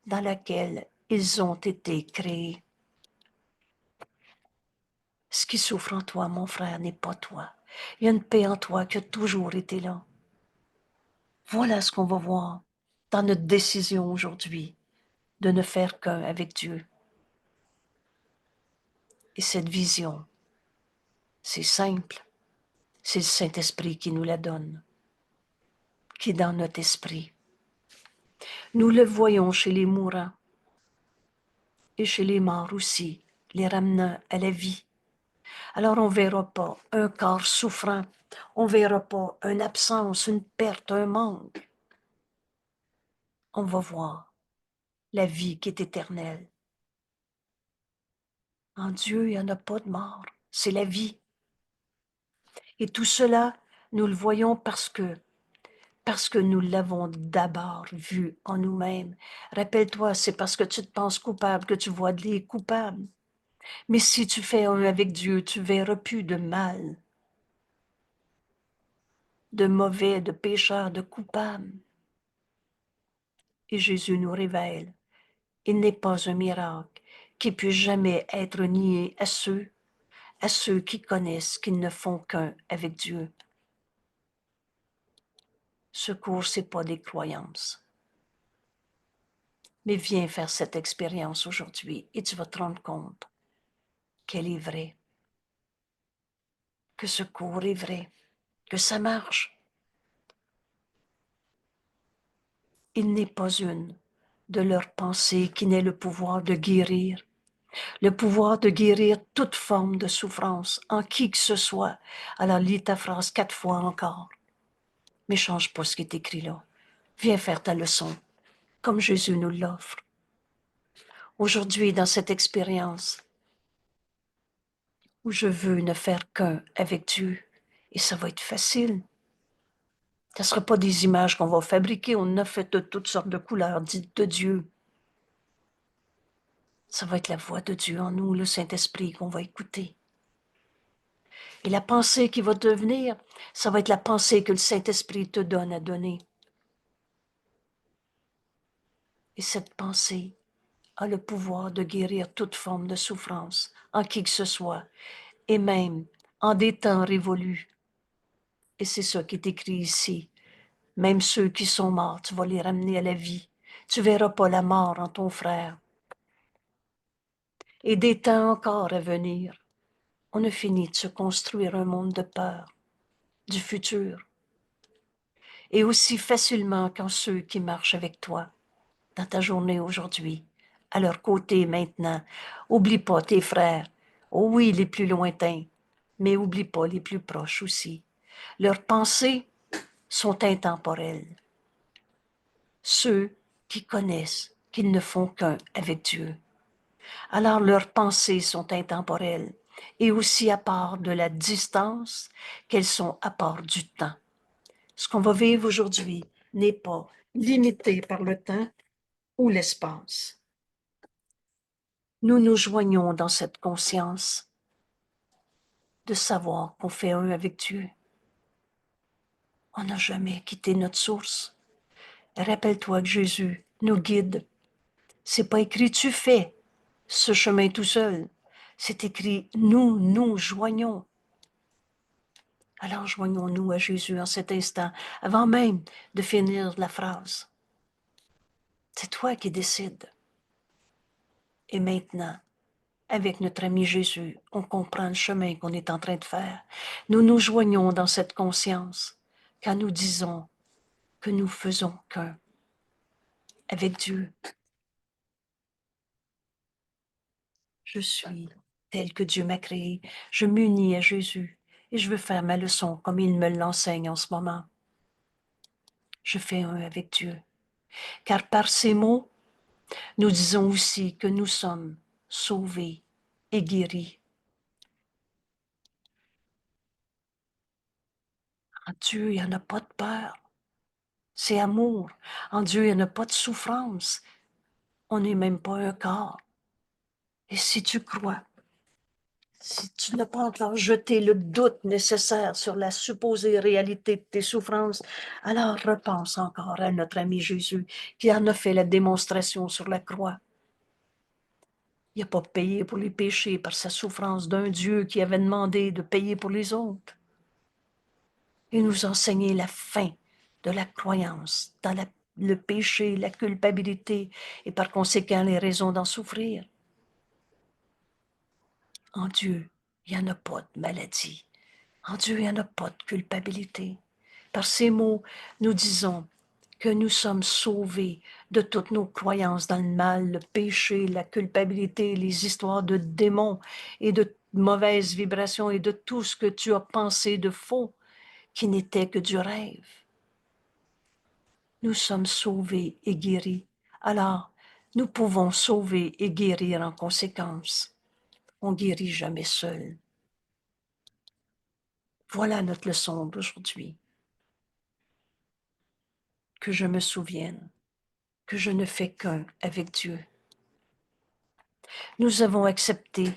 dans laquelle ils ont été créés. Ce qui souffre en toi, mon frère, n'est pas toi. Il y a une paix en toi qui a toujours été là. Voilà ce qu'on va voir dans notre décision aujourd'hui de ne faire qu'un avec Dieu. Et cette vision C'est simple. C'est le Saint-Esprit qui nous la donne, qui est dans notre esprit. Nous le voyons chez les mourants et chez les morts aussi, les ramenant à la vie. Alors on ne verra pas un corps souffrant, on ne verra pas une absence, une perte, un manque. On va voir la vie qui est éternelle. En Dieu, il n'y en a pas de mort, c'est la vie. Et tout cela, nous le voyons parce que nous l'avons d'abord vu en nous-mêmes. Rappelle-toi, c'est parce que tu te penses coupable que tu vois les coupables. Mais si tu fais un avec Dieu, tu verras plus de mal, de mauvais, de pécheurs, de coupables. Et Jésus nous révèle, il n'est pas un miracle qui puisse jamais être nié à ceux qui connaissent qu'ils ne font qu'un avec Dieu. Ce cours, c'est pas des croyances. Mais viens faire cette expérience aujourd'hui et tu vas te rendre compte qu'elle est vraie, que ce cours est vrai, que ça marche. Il n'est pas une de leurs pensées qui n'ait le pouvoir de guérir, le pouvoir de guérir toute forme de souffrance en qui que ce soit. Alors lis ta phrase 4 fois encore, mais change pas ce qui est écrit là. Viens faire ta leçon, comme Jésus nous l'offre. Aujourd'hui, dans cette expérience où je veux ne faire qu'un avec Dieu, et ça va être facile. Ce ne sera pas des images qu'on va fabriquer, on a fait de toutes sortes de couleurs dites de Dieu. Ça va être la voix de Dieu en nous, le Saint-Esprit qu'on va écouter. Et la pensée qui va devenir, ça va être la pensée que le Saint-Esprit te donne à donner. Et cette pensée a le pouvoir de guérir toute forme de souffrance, en qui que ce soit, et même en des temps révolus. Et c'est ça qui est écrit ici. Même ceux qui sont morts, tu vas les ramener à la vie. Tu verras pas la mort en ton frère. Et des temps encore à venir, on a fini de se construire un monde de peur, du futur. Et aussi facilement qu'en ceux qui marchent avec toi, dans ta journée aujourd'hui, à leur côté maintenant. Oublie pas tes frères. Oh oui, les plus lointains, mais oublie pas les plus proches aussi. Leurs pensées sont intemporelles. Ceux qui connaissent qu'ils ne font qu'un avec Dieu. Alors leurs pensées sont intemporelles et aussi à part de la distance qu'elles sont à part du temps. Ce qu'on va vivre aujourd'hui n'est pas limité par le temps ou l'espace. Nous nous joignons dans cette conscience de savoir qu'on fait un avec Dieu. On n'a jamais quitté notre source. Rappelle-toi que Jésus nous guide. C'est pas écrit tu fais ce chemin tout seul. C'est écrit nous nous joignons. Alors joignons-nous à Jésus en cet instant, avant même de finir la phrase. C'est toi qui décides. Et maintenant, avec notre ami Jésus, on comprend le chemin qu'on est en train de faire. Nous nous joignons dans cette conscience quand nous disons que nous faisons qu'un avec Dieu. Je suis tel que Dieu m'a créé. Je m'unis à Jésus et je veux faire ma leçon comme il me l'enseigne en ce moment. Je fais un avec Dieu. Car par ces mots, nous disons aussi que nous sommes sauvés et guéris. En Dieu, il n'y en a pas de peur. C'est amour. En Dieu, il n'y en a pas de souffrance. On n'est même pas un corps. Et si tu crois, si tu n'as pas encore jeté le doute nécessaire sur la supposée réalité de tes souffrances, alors repense encore à notre ami Jésus qui en a fait la démonstration sur la croix. Il n'a pas payé pour les péchés par sa souffrance d'un Dieu qui avait demandé de payer pour les autres. Il nous a enseigné la fin de la croyance dans le péché, la culpabilité et par conséquent les raisons d'en souffrir. En Dieu, il n'y en a pas de maladie. En Dieu, il n'y en a pas de culpabilité. Par ces mots, nous disons que nous sommes sauvés de toutes nos croyances dans le mal, le péché, la culpabilité, les histoires de démons et de mauvaises vibrations et de tout ce que tu as pensé de faux qui n'était que du rêve. Nous sommes sauvés et guéris. Alors, nous pouvons sauver et guérir en conséquence. On guérit jamais seul. Voilà notre leçon d'aujourd'hui. Que je me souvienne que je ne fais qu'un avec Dieu. Nous avons accepté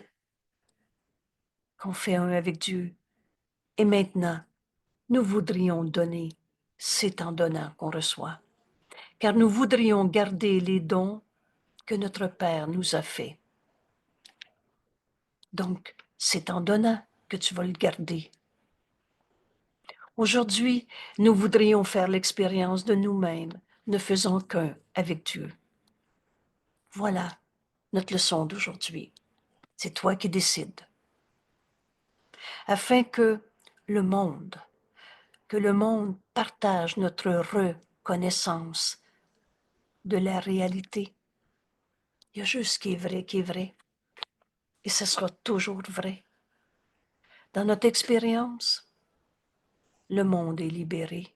qu'on fait un avec Dieu. Et maintenant, nous voudrions donner. C'est en donnant qu'on reçoit. Car nous voudrions garder les dons que notre Père nous a faits. Donc, c'est en donnant que tu vas le garder. Aujourd'hui, nous voudrions faire l'expérience de nous-mêmes, ne faisant qu'un avec Dieu. Voilà notre leçon d'aujourd'hui. C'est toi qui décides. Afin que le monde partage notre reconnaissance de la réalité. Il y a juste ce qui est vrai, et ce sera toujours vrai. Dans notre expérience, le monde est libéré.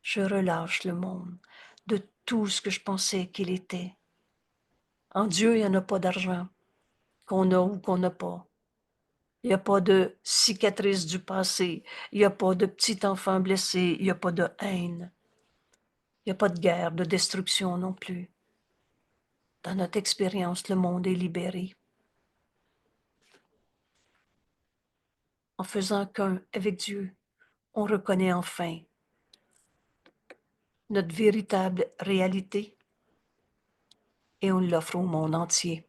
Je relâche le monde de tout ce que je pensais qu'il était. En Dieu, il n'y en a pas d'argent, qu'on a ou qu'on n'a pas. Il n'y a pas de cicatrices du passé. Il n'y a pas de petits enfants blessés. Il n'y a pas de haine. Il n'y a pas de guerre, de destruction non plus. Dans notre expérience, le monde est libéré. En faisant qu'un avec Dieu, on reconnaît enfin notre véritable réalité et on l'offre au monde entier.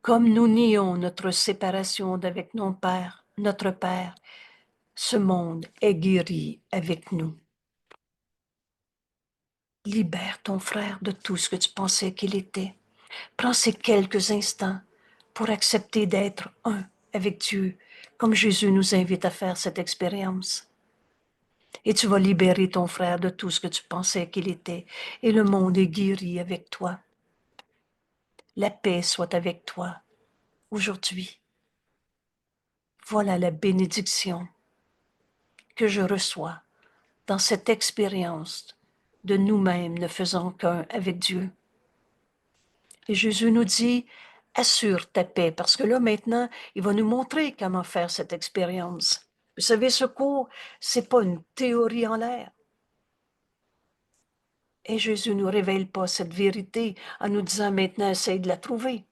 Comme nous nions notre séparation d'avec notre Père, ce monde est guéri avec nous. Libère ton frère de tout ce que tu pensais qu'il était. Prends ces quelques instants pour accepter d'être un avec Dieu, comme Jésus nous invite à faire cette expérience. Et tu vas libérer ton frère de tout ce que tu pensais qu'il était, et le monde est guéri avec toi. La paix soit avec toi aujourd'hui. Voilà la bénédiction que je reçois dans cette expérience de nous-mêmes ne faisant qu'un avec Dieu. Et Jésus nous dit, assure ta paix, parce que là, maintenant, il va nous montrer comment faire cette expérience. Vous savez, ce cours, c'est pas une théorie en l'air. Et Jésus ne nous révèle pas cette vérité en nous disant maintenant, essaye de la trouver.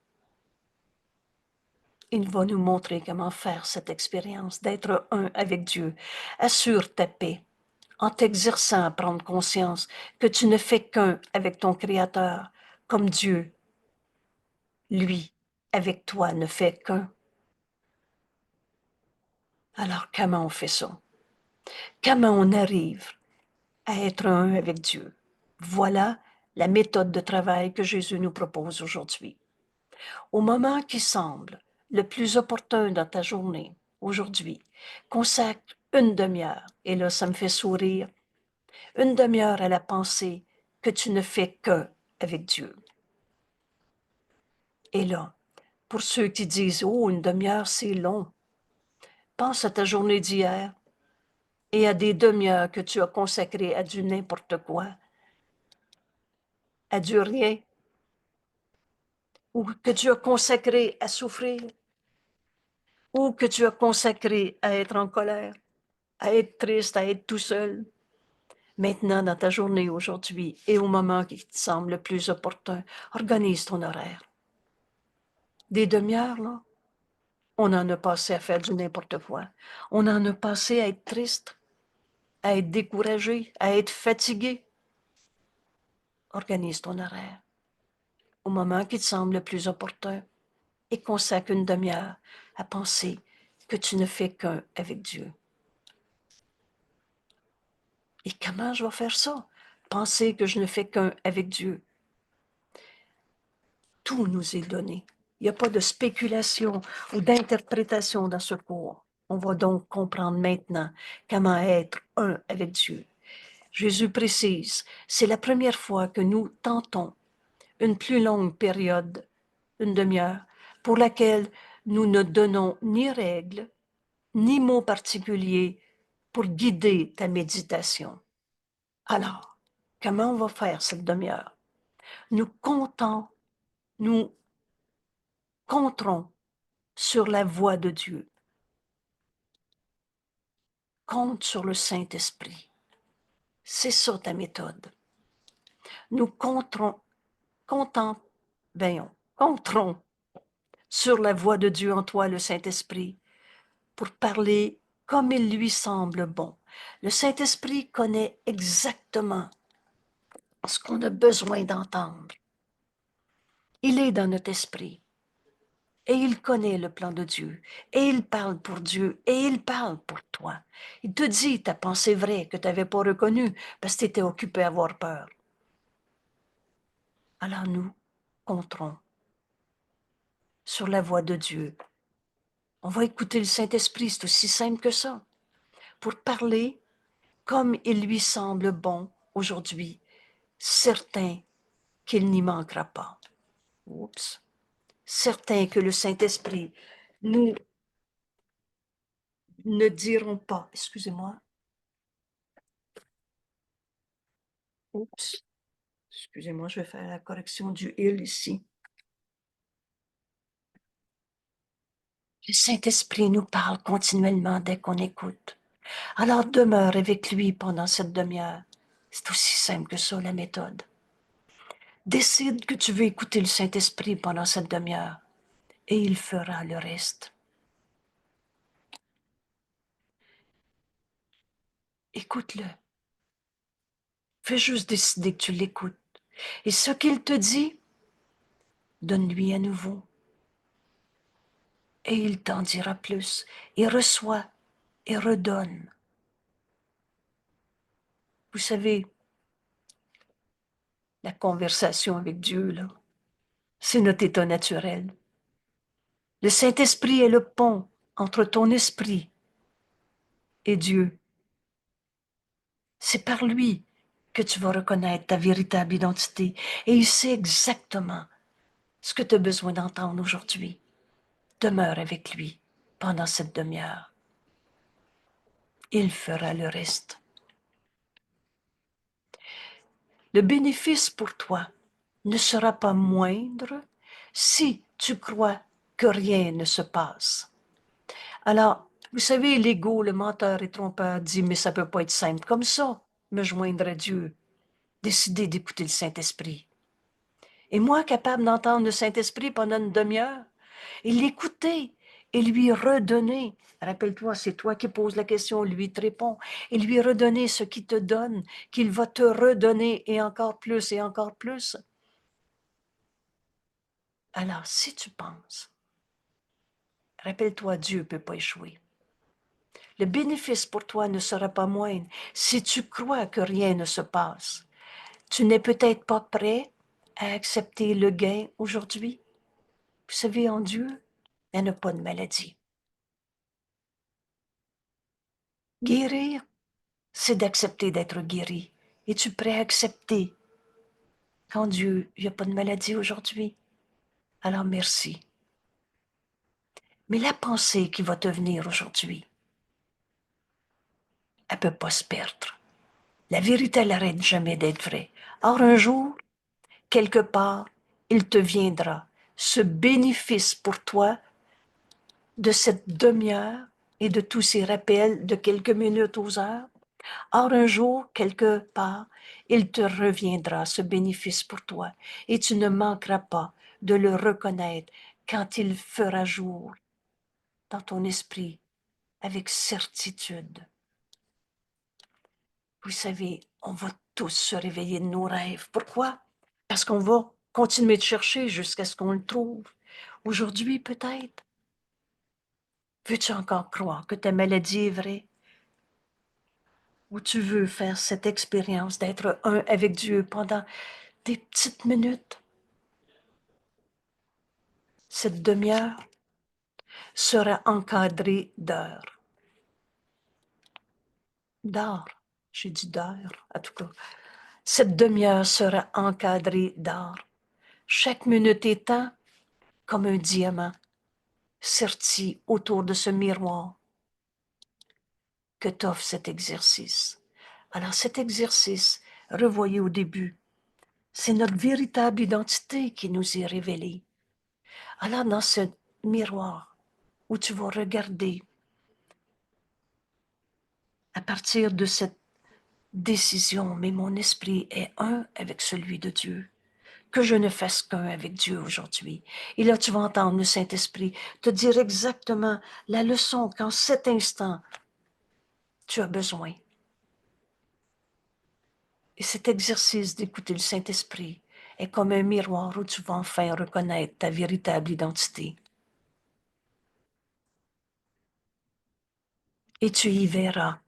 Il va nous montrer comment faire cette expérience, d'être un avec Dieu. Assure ta paix en t'exerçant à prendre conscience que tu ne fais qu'un avec ton Créateur, comme Dieu, lui, avec toi, ne fait qu'un. Alors, comment on fait ça? Comment on arrive à être un avec Dieu? Voilà la méthode de travail que Jésus nous propose aujourd'hui. Au moment qui semble le plus opportun dans ta journée, aujourd'hui, consacre une demi-heure, et là, ça me fait sourire, une demi-heure à la pensée que tu ne fais qu'un avec Dieu. Et là, pour ceux qui disent, oh, une demi-heure, c'est long, pense à ta journée d'hier et à des demi-heures que tu as consacrées à du n'importe quoi, à du rien, ou que tu as consacré à souffrir, ou que tu as consacré à être en colère, à être triste, à être tout seul. Maintenant, dans ta journée aujourd'hui et au moment qui te semble le plus opportun, organise ton horaire. Des demi-heures, là, on en a passé à faire du n'importe quoi. On en a passé à être triste, à être découragé, à être fatigué. Organise ton horaire au moment qui te semble le plus opportun et consacre une demi-heure à penser que tu ne fais qu'un avec Dieu. Et comment je vais faire ça? Penser que je ne fais qu'un avec Dieu. Tout nous est donné. Il n'y a pas de spéculation ou d'interprétation dans ce cours. On va donc comprendre maintenant comment être un avec Dieu. Jésus précise, c'est la première fois que nous tentons une plus longue période, une demi-heure, pour laquelle nous ne donnons ni règles, ni mots particuliers pour guider ta méditation. Alors, comment on va faire cette demi-heure? Nous nous compterons sur la voix de Dieu. Compte sur le Saint-Esprit. C'est ça ta méthode. Nous compterons sur la voix de Dieu en toi, le Saint-Esprit, pour parler comme il lui semble bon. Le Saint-Esprit connaît exactement ce qu'on a besoin d'entendre. Il est dans notre esprit et il connaît le plan de Dieu et il parle pour Dieu et il parle pour toi. Il te dit ta pensée vraie que tu n'avais pas reconnue parce que tu étais occupé à avoir peur. Alors nous compterons sur la voix de Dieu. On va écouter le Saint-Esprit, c'est aussi simple que ça, pour parler comme il lui semble bon aujourd'hui, certain qu'il n'y manquera pas. Oups. Certain que le Saint-Esprit nous ne diront pas, excusez-moi, oups, excusez-moi, je vais faire la correction du il ici. Le Saint-Esprit nous parle continuellement dès qu'on écoute. Alors demeure avec lui pendant cette demi-heure. C'est aussi simple que ça, la méthode. Décide que tu veux écouter le Saint-Esprit pendant cette demi-heure et il fera le reste. Écoute-le. Fais juste décider que tu l'écoutes. Et ce qu'il te dit, donne-lui à nouveau. Et il t'en dira plus. Et reçoit et redonne. Vous savez, la conversation avec Dieu, là, c'est notre état naturel. Le Saint-Esprit est le pont entre ton esprit et Dieu. C'est par lui que tu vas reconnaître ta véritable identité. Et il sait exactement ce que tu as besoin d'entendre aujourd'hui. Demeure avec lui pendant cette demi-heure. Il fera le reste. Le bénéfice pour toi ne sera pas moindre si tu crois que rien ne se passe. Alors, vous savez, l'ego, le menteur et trompeur dit, mais ça peut pas être simple comme ça, me joindre à Dieu, décider d'écouter le Saint-Esprit. Et moi, capable d'entendre le Saint-Esprit pendant une demi-heure, et l'écouter, et lui redonner. Rappelle-toi, c'est toi qui poses la question, lui te répond, et lui redonner ce qu'il te donne, qu'il va te redonner, et encore plus, et encore plus. Alors, si tu penses, rappelle-toi, Dieu ne peut pas échouer. Le bénéfice pour toi ne sera pas moindre si tu crois que rien ne se passe. Tu n'es peut-être pas prêt à accepter le gain aujourd'hui. Vous savez, en Dieu, il n'y en a pas de maladie. Guérir, c'est d'accepter d'être guéri. Es-tu prêt à accepter qu'en Dieu, il n'y a pas de maladie aujourd'hui? Alors merci. Mais la pensée qui va te venir aujourd'hui, elle ne peut pas se perdre. La vérité, elle n'arrête jamais d'être vraie. Or, un jour, quelque part, il te viendra ce bénéfice pour toi de cette demi-heure et de tous ces rappels de quelques minutes aux heures. Or, un jour, quelque part, il te reviendra ce bénéfice pour toi et tu ne manqueras pas de le reconnaître quand il fera jour dans ton esprit avec certitude. Vous savez, on va tous se réveiller de nos rêves. Pourquoi? Parce qu'on va continuer de chercher jusqu'à ce qu'on le trouve. Aujourd'hui, peut-être. Veux-tu encore croire que ta maladie est vraie? Ou tu veux faire cette expérience d'être un avec Dieu pendant des petites minutes? Cette demi-heure sera encadrée d'heures. D'heures. J'ai dit d'heures, en tout cas. Cette demi-heure sera encadrée d'heures. Chaque minute étant comme un diamant serti autour de ce miroir que t'offre cet exercice. Alors cet exercice, revoyez au début, c'est notre véritable identité qui nous est révélée. Alors dans ce miroir où tu vas regarder à partir de cette décision, mais mon esprit est un avec celui de Dieu, que je ne fasse qu'un avec Dieu aujourd'hui. Et là, tu vas entendre le Saint-Esprit te dire exactement la leçon qu'en cet instant, tu as besoin. Et cet exercice d'écouter le Saint-Esprit est comme un miroir où tu vas enfin reconnaître ta véritable identité. Et tu y verras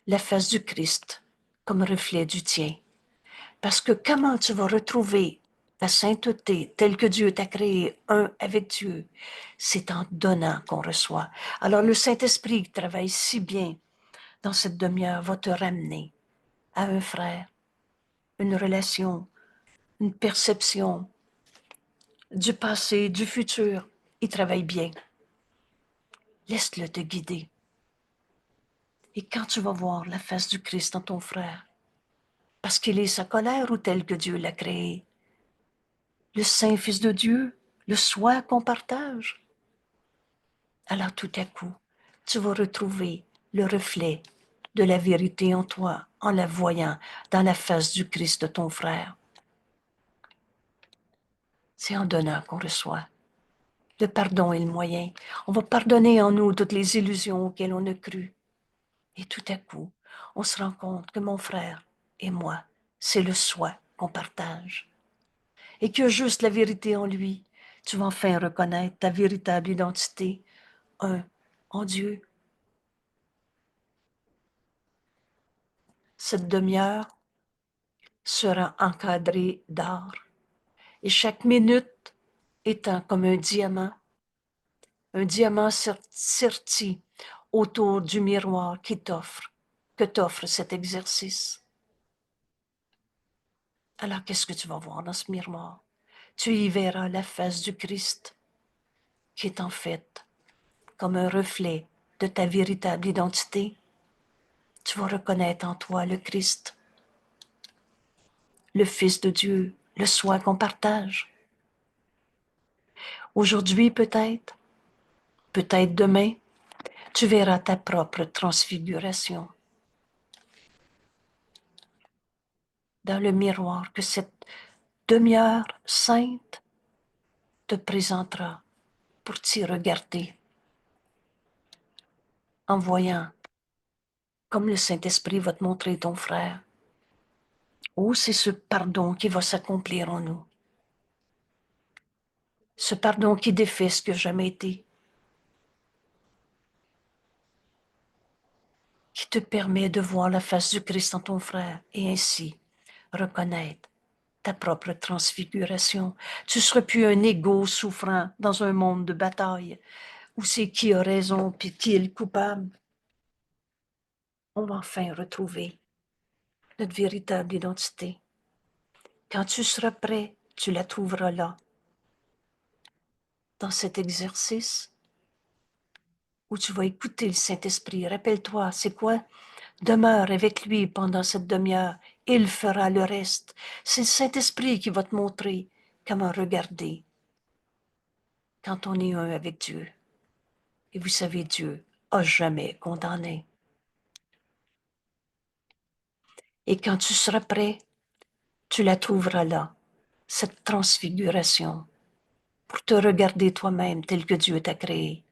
la face du Christ comme reflet du tien. Parce que comment tu vas retrouver ta sainteté telle que Dieu t'a créé, un avec Dieu, c'est en donnant qu'on reçoit. Alors le Saint-Esprit qui travaille si bien dans cette demi-heure va te ramener à un frère, une relation, une perception du passé, du futur. Il travaille bien. Laisse-le te guider. Et quand tu vas voir la face du Christ en ton frère, parce qu'il est sa colère ou tel que Dieu l'a créé, le Saint Fils de Dieu, le soi qu'on partage, alors tout à coup, tu vas retrouver le reflet de la vérité en toi, en la voyant dans la face du Christ de ton frère. C'est en donnant qu'on reçoit. Le pardon est le moyen. On va pardonner en nous toutes les illusions auxquelles on a cru. Et tout à coup, on se rend compte que mon frère et moi, c'est le soi qu'on partage. Et qu'il y a juste la vérité en lui. Tu vas enfin reconnaître ta véritable identité, un en Dieu. Cette demi-heure sera encadrée d'art. Et chaque minute étant comme un diamant serti autour du miroir que t'offre cet exercice. Alors, qu'est-ce que tu vas voir dans ce miroir? Tu y verras la face du Christ, qui est en fait comme un reflet de ta véritable identité. Tu vas reconnaître en toi le Christ, le Fils de Dieu, le soi qu'on partage. Aujourd'hui peut-être, peut-être demain, tu verras ta propre transfiguration dans le miroir que cette demi-heure sainte te présentera pour t'y regarder en voyant comme le Saint-Esprit va te montrer ton frère. Oh, c'est ce pardon qui va s'accomplir en nous. Ce pardon qui défait ce qui n'a jamais été. Qui te permet de voir la face du Christ en ton frère et ainsi reconnaître ta propre transfiguration. Tu ne seras plus un égo souffrant dans un monde de bataille où c'est qui a raison puis qui est le coupable. On va enfin retrouver notre véritable identité. Quand tu seras prêt, tu la trouveras là, dans cet exercice où tu vas écouter le Saint-Esprit. Rappelle-toi, c'est quoi? Demeure avec lui pendant cette demi-heure. Il fera le reste. C'est le Saint-Esprit qui va te montrer comment regarder quand on est un avec Dieu. Et vous savez, Dieu a jamais condamné. Et quand tu seras prêt, tu la trouveras là, cette transfiguration, pour te regarder toi-même tel que Dieu t'a créé.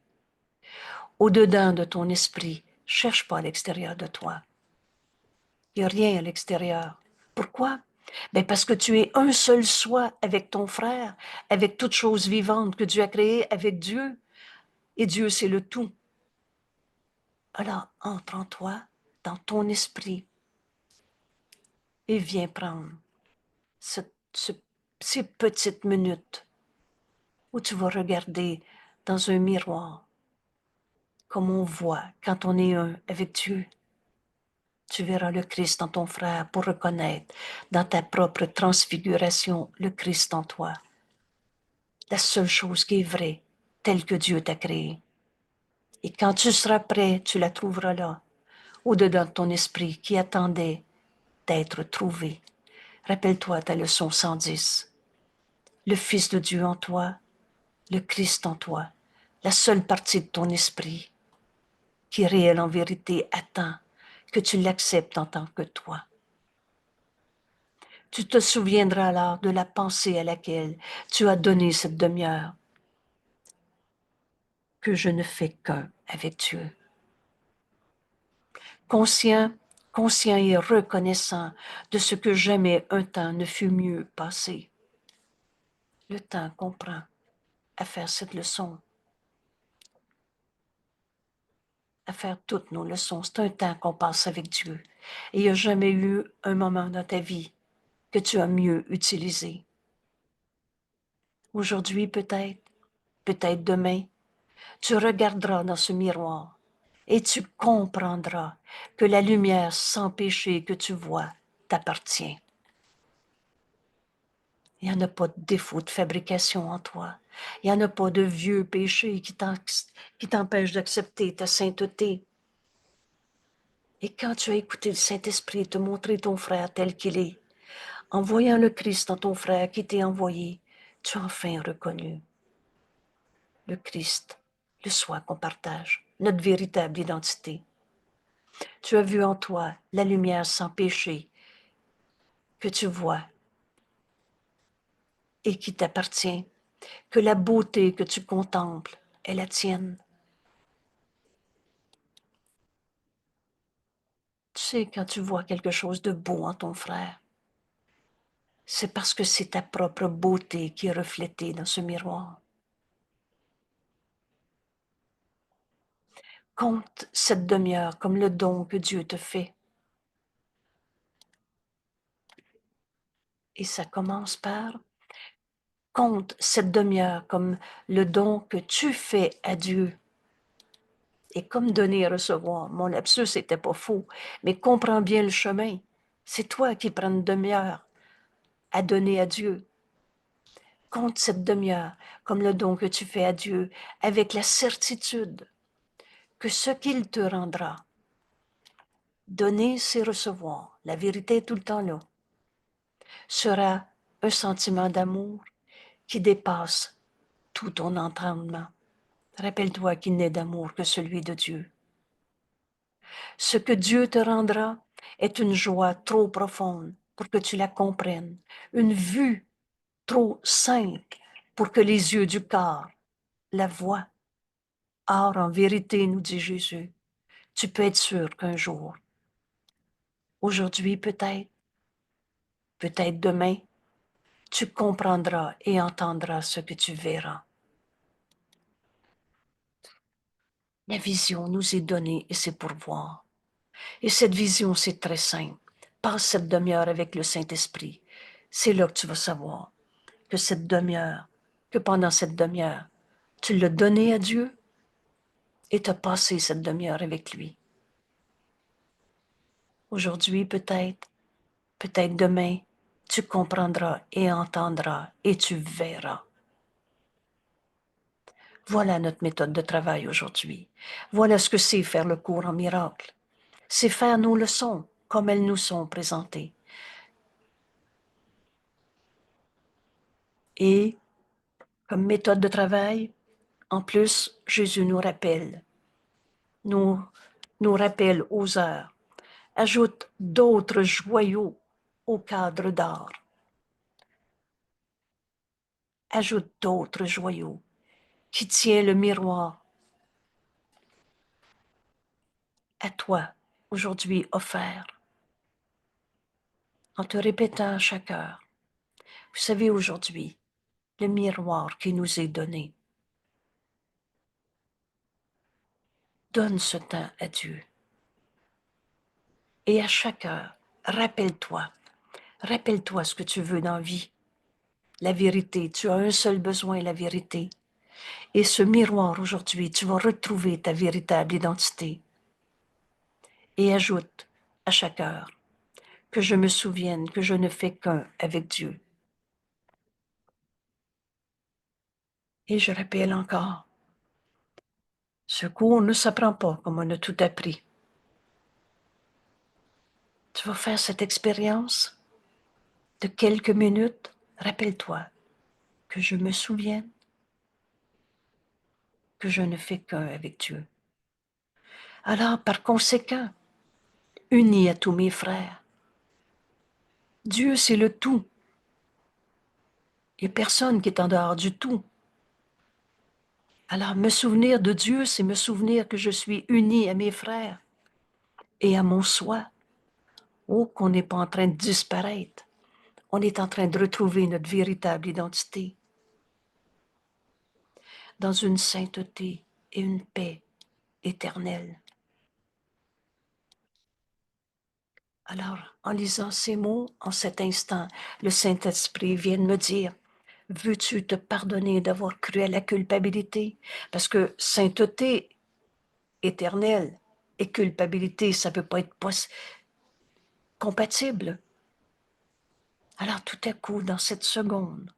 Au-dedans de ton esprit, cherche pas à l'extérieur de toi. Il n'y a rien à l'extérieur. Pourquoi? Ben parce que tu es un seul soi avec ton frère, avec toute chose vivante que Dieu a créée, avec Dieu. Et Dieu, c'est le tout. Alors, entre en toi, dans ton esprit, et viens prendre ce- ces petites minutes où tu vas regarder dans un miroir, comme on voit quand on est un avec Dieu. Tu verras le Christ en ton frère pour reconnaître dans ta propre transfiguration le Christ en toi. La seule chose qui est vraie, telle que Dieu t'a créée. Et quand tu seras prêt, tu la trouveras là, au-dedans de ton esprit qui attendait d'être trouvé. Rappelle-toi ta leçon 110. Le Fils de Dieu en toi, le Christ en toi, la seule partie de ton esprit qui est réelle en vérité attend que tu l'acceptes en tant que toi. Tu te souviendras alors de la pensée à laquelle tu as donné cette demi-heure, que je ne fais qu'un avec Dieu. Conscient, conscient et reconnaissant de ce que jamais un temps ne fut mieux passé. Le temps qu'on prend à faire cette leçon, à faire toutes nos leçons, c'est un temps qu'on passe avec Dieu. Et il n'y a jamais eu un moment dans ta vie que tu as mieux utilisé. Aujourd'hui peut-être, peut-être demain, tu regarderas dans ce miroir et tu comprendras que la lumière sans péché que tu vois t'appartient. Il n'y en a pas de défaut de fabrication en toi. Il n'y en a pas de vieux péché qui t'empêche d'accepter ta sainteté. Et quand tu as écouté le Saint-Esprit te montrer ton frère tel qu'il est, en voyant le Christ dans ton frère qui t'est envoyé, tu as enfin reconnu le Christ, le soi qu'on partage, notre véritable identité. Tu as vu en toi la lumière sans péché que tu vois et qui t'appartient, que la beauté que tu contemples est la tienne. Tu sais, quand tu vois quelque chose de beau en ton frère, c'est parce que c'est ta propre beauté qui est reflétée dans ce miroir. Compte cette demi-heure comme le don que Dieu te fait. Et ça commence par compte cette demi-heure comme le don que tu fais à Dieu. Et comme donner et recevoir, mon lapsus n'était pas faux, mais comprends bien le chemin. C'est toi qui prends une demi-heure à donner à Dieu. Compte cette demi-heure comme le don que tu fais à Dieu avec la certitude que ce qu'il te rendra, donner c'est recevoir, la vérité est tout le temps là, sera un sentiment d'amour qui dépasse tout ton entendement. Rappelle-toi qu'il n'est d'amour que celui de Dieu. Ce que Dieu te rendra est une joie trop profonde pour que tu la comprennes, une vue trop simple pour que les yeux du corps la voient. Or, en vérité, nous dit Jésus, tu peux être sûr qu'un jour, aujourd'hui peut-être, peut-être demain, tu comprendras et entendras ce que tu verras. La vision nous est donnée et c'est pour voir. Et cette vision, c'est très simple. Passe cette demi-heure avec le Saint-Esprit. C'est là que tu vas savoir que cette demi-heure, que pendant cette demi-heure, tu l'as donnée à Dieu et tu as passé cette demi-heure avec lui. Aujourd'hui, peut-être, peut-être demain, tu comprendras et entendras et tu verras. Voilà notre méthode de travail aujourd'hui. Voilà ce que c'est faire le cours en miracle. C'est faire nos leçons comme elles nous sont présentées. Et comme méthode de travail, en plus, Jésus nous, nous rappelle aux heures, ajoute d'autres joyaux au cadre d'art, ajoute d'autres joyaux qui tient le miroir à toi, aujourd'hui offert, en te répétant à chaque heure. Vous savez, aujourd'hui, le miroir qui nous est donné, donne ce temps à Dieu. Et à chaque heure, rappelle-toi ce que tu veux dans la vie. la vérité. Tu as un seul besoin, la vérité. Et ce miroir aujourd'hui, tu vas retrouver ta véritable identité. Et ajoute à chaque heure que je me souvienne que je ne fais qu'un avec Dieu. Et je rappelle encore, ce cours ne s'apprend pas comme on a tout appris. Tu vas faire cette expérience de quelques minutes. Rappelle-toi que je me souvienne que je ne fais qu'un avec Dieu. Alors, par conséquent, unis à tous mes frères, Dieu, c'est le tout. Il n'y a personne qui est en dehors du tout. Alors, me souvenir de Dieu, c'est me souvenir que je suis uni à mes frères et à mon soi. Oh, qu'on n'est pas en train de disparaître. On est en train de retrouver notre véritable identité dans une sainteté et une paix éternelle. Alors, en lisant ces mots, en cet instant, le Saint-Esprit vient de me dire, veux-tu te pardonner d'avoir cru à la culpabilité? Parce que sainteté éternelle et culpabilité, ça ne peut pas être compatible. Alors, tout à coup, dans cette seconde,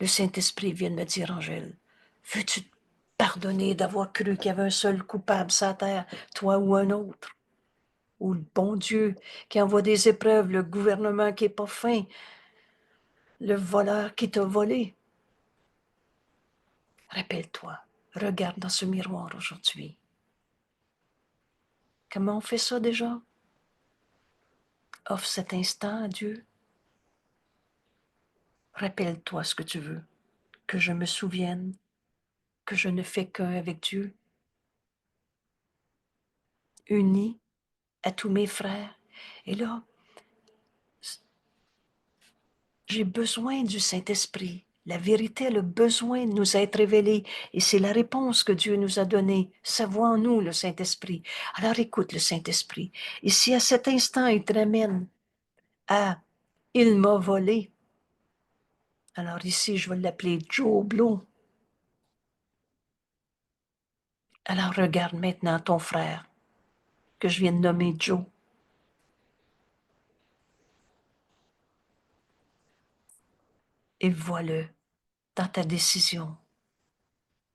le Saint-Esprit vient de me dire, Angèle, veux-tu te pardonner d'avoir cru qu'il y avait un seul coupable sur la terre, toi ou un autre? Ou le bon Dieu qui envoie des épreuves, le gouvernement qui n'est pas fin, le voleur qui t'a volé. Rappelle-toi, regarde dans ce miroir aujourd'hui. Comment on fait ça déjà? Offre cet instant à Dieu. Rappelle-toi ce que tu veux, que je me souvienne, que je ne fais qu'un avec Dieu, uni à tous mes frères. Et là, j'ai besoin du Saint-Esprit. La vérité a le besoin de nous être révélée et c'est la réponse que Dieu nous a donnée. Sa voix en nous, le Saint-Esprit. Alors écoute le Saint-Esprit. Et si à cet instant, il te ramène à « il m'a volé », alors ici, je vais l'appeler Joe Blow. Alors regarde maintenant ton frère que je viens de nommer Joe. Et vois-le dans ta décision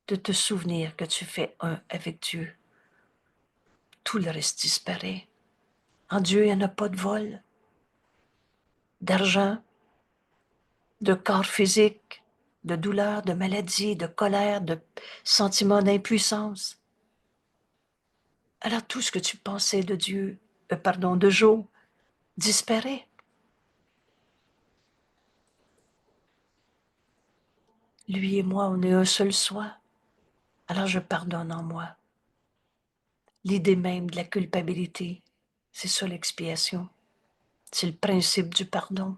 de te souvenir que tu fais un avec Dieu. Tout le reste disparaît. En Dieu, il n'y en a pas de vol, d'argent, de corps physique, de douleur, de maladie, de colère, de sentiment d'impuissance. Alors tout ce que tu pensais de Dieu, de Joe, disparaît. Lui et moi, on est un seul soi. Alors je pardonne en moi. L'idée même de la culpabilité, c'est ça l'expiation. C'est le principe du pardon.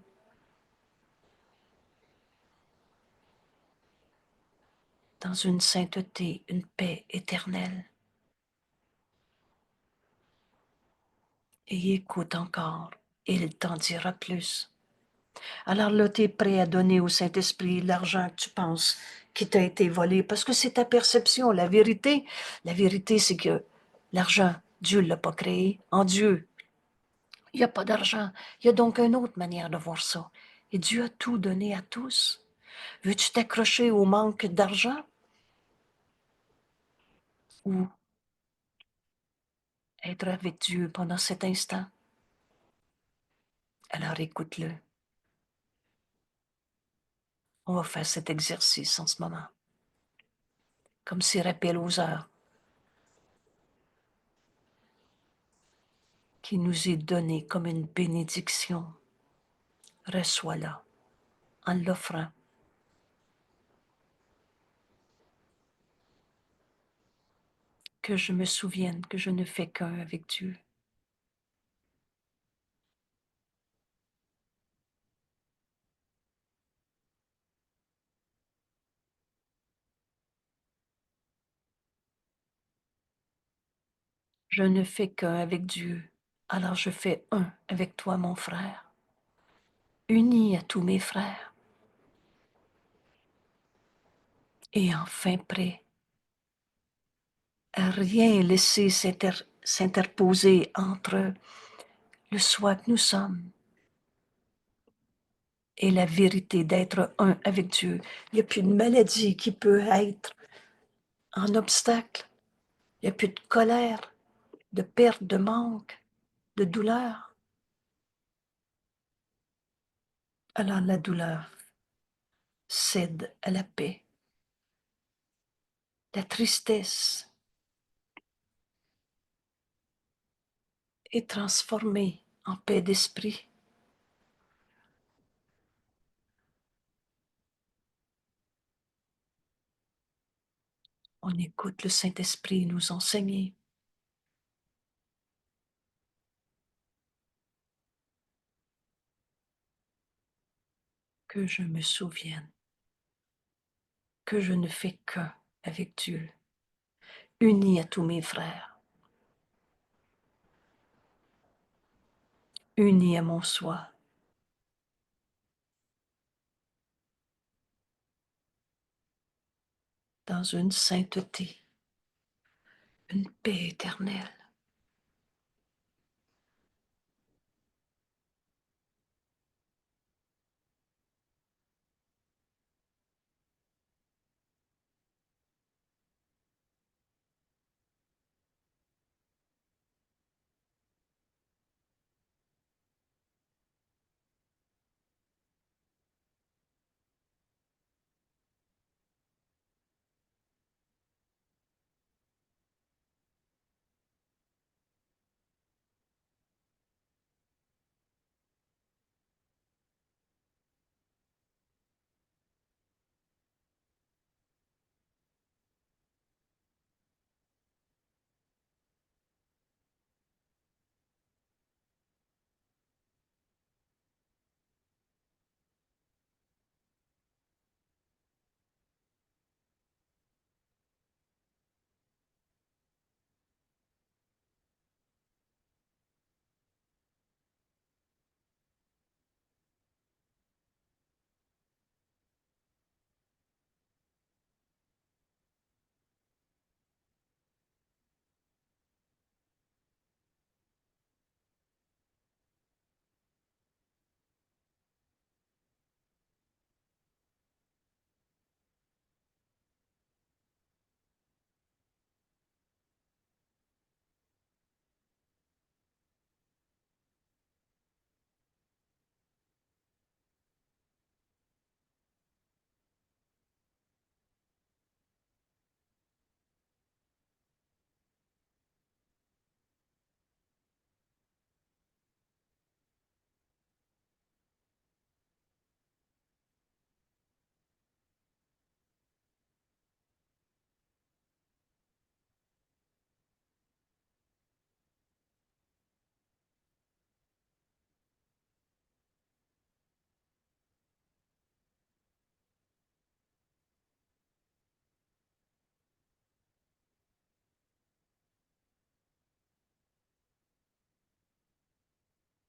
Dans une sainteté, une paix éternelle. Et écoute encore, il t'en dira plus. Alors là, tu es prêt à donner au Saint-Esprit l'argent que tu penses qui t'a été volé, parce que c'est ta perception. La vérité, c'est que l'argent, Dieu ne l'a pas créé. En Dieu, il n'y a pas d'argent. Il y a donc une autre manière de voir ça. Et Dieu a tout donné à tous. Veux-tu t'accrocher au manque d'argent ou être avec Dieu pendant cet instant? Alors écoute-le. On va faire cet exercice en ce moment. Comme s'il rappelle aux heures qui nous est donné comme une bénédiction. Reçois-la en l'offrant. Que je me souvienne que je ne fais qu'un avec Dieu. Je ne fais qu'un avec Dieu. Alors je fais un avec toi, mon frère, uni à tous mes frères. et enfin prêt à rien laisser s'interposer entre le soi que nous sommes et la vérité d'être un avec Dieu. Il n'y a plus de maladie qui peut être un obstacle. Il n'y a plus de colère, de perte, de manque, de douleur. Alors la douleur cède à la paix. La tristesse est transformée en paix d'esprit. On écoute le Saint-Esprit nous enseigner. Que je me souvienne que je ne fais qu'un avec Dieu, uni à tous mes frères, uni à mon soi, dans une sainteté, une paix éternelle.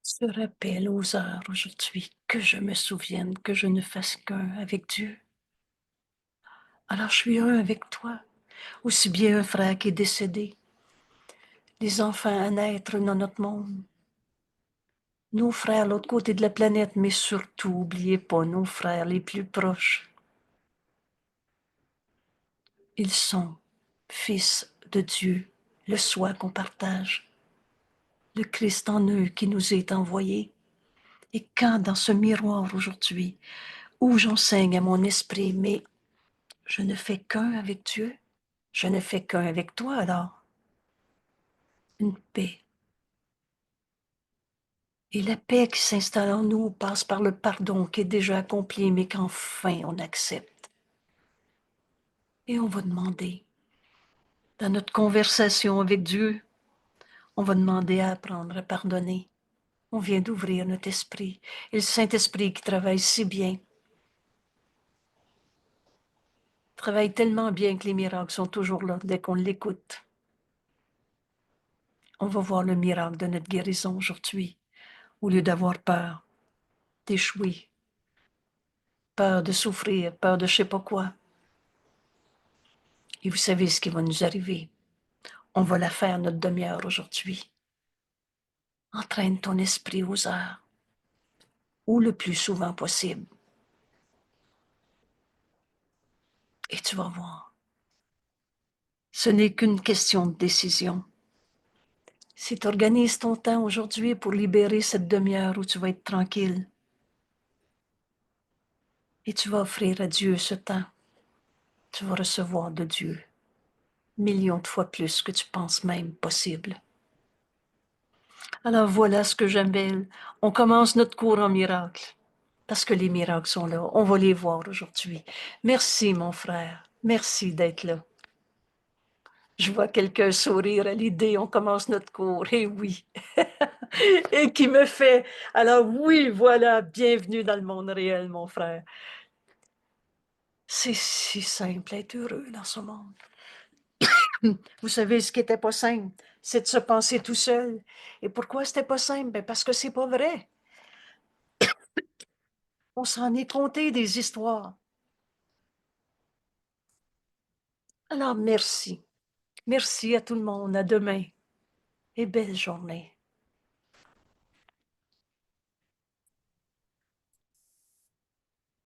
Se rappelle aux heures aujourd'hui que je me souvienne que je ne fasse qu'un avec Dieu. Alors je suis un avec toi, aussi bien un frère qui est décédé, les enfants à naître dans notre monde, nos frères à l'autre côté de la planète, mais surtout, n'oubliez pas nos frères les plus proches. Ils sont fils de Dieu, le soi qu'on partage, le Christ en eux qui nous est envoyé. Et quand dans ce miroir aujourd'hui, où j'enseigne à mon esprit, mais je ne fais qu'un avec Dieu, je ne fais qu'un avec toi alors, une paix. Et la paix qui s'installe en nous passe par le pardon qui est déjà accompli, mais qu'enfin on accepte. Et on va demander, dans notre conversation avec Dieu, on va demander à apprendre à pardonner. On vient d'ouvrir notre esprit. Et le Saint-Esprit qui travaille si bien, travaille tellement bien que les miracles sont toujours là dès qu'on l'écoute. On va voir le miracle de notre guérison aujourd'hui, au lieu d'avoir peur, d'échouer, peur de souffrir, peur de je sais pas quoi. Et vous savez ce qui va nous arriver. On va la faire notre demi-heure aujourd'hui. Entraîne ton esprit aux heures, ou le plus souvent possible. Et tu vas voir. Ce n'est qu'une question de décision. Si tu organises ton temps aujourd'hui pour libérer cette demi-heure où tu vas être tranquille, et tu vas offrir à Dieu ce temps, tu vas recevoir de Dieu millions de fois plus que tu penses même possible. Alors voilà ce que j'appelle. On commence notre cours en miracle, parce que les miracles sont là. On va les voir aujourd'hui. Merci, mon frère. Merci d'être là. Je vois quelqu'un sourire à l'idée, on commence notre cours. Et oui. Et qui me fait. Alors oui, voilà, bienvenue dans le monde réel, mon frère. C'est si simple d'être heureux dans ce monde. Vous savez, ce qui n'était pas simple, c'est de se penser tout seul. Et pourquoi c'était pas simple? Ben parce que c'est pas vrai. On s'en est conté des histoires. Alors merci. Merci à tout le monde. À demain. Et belle journée.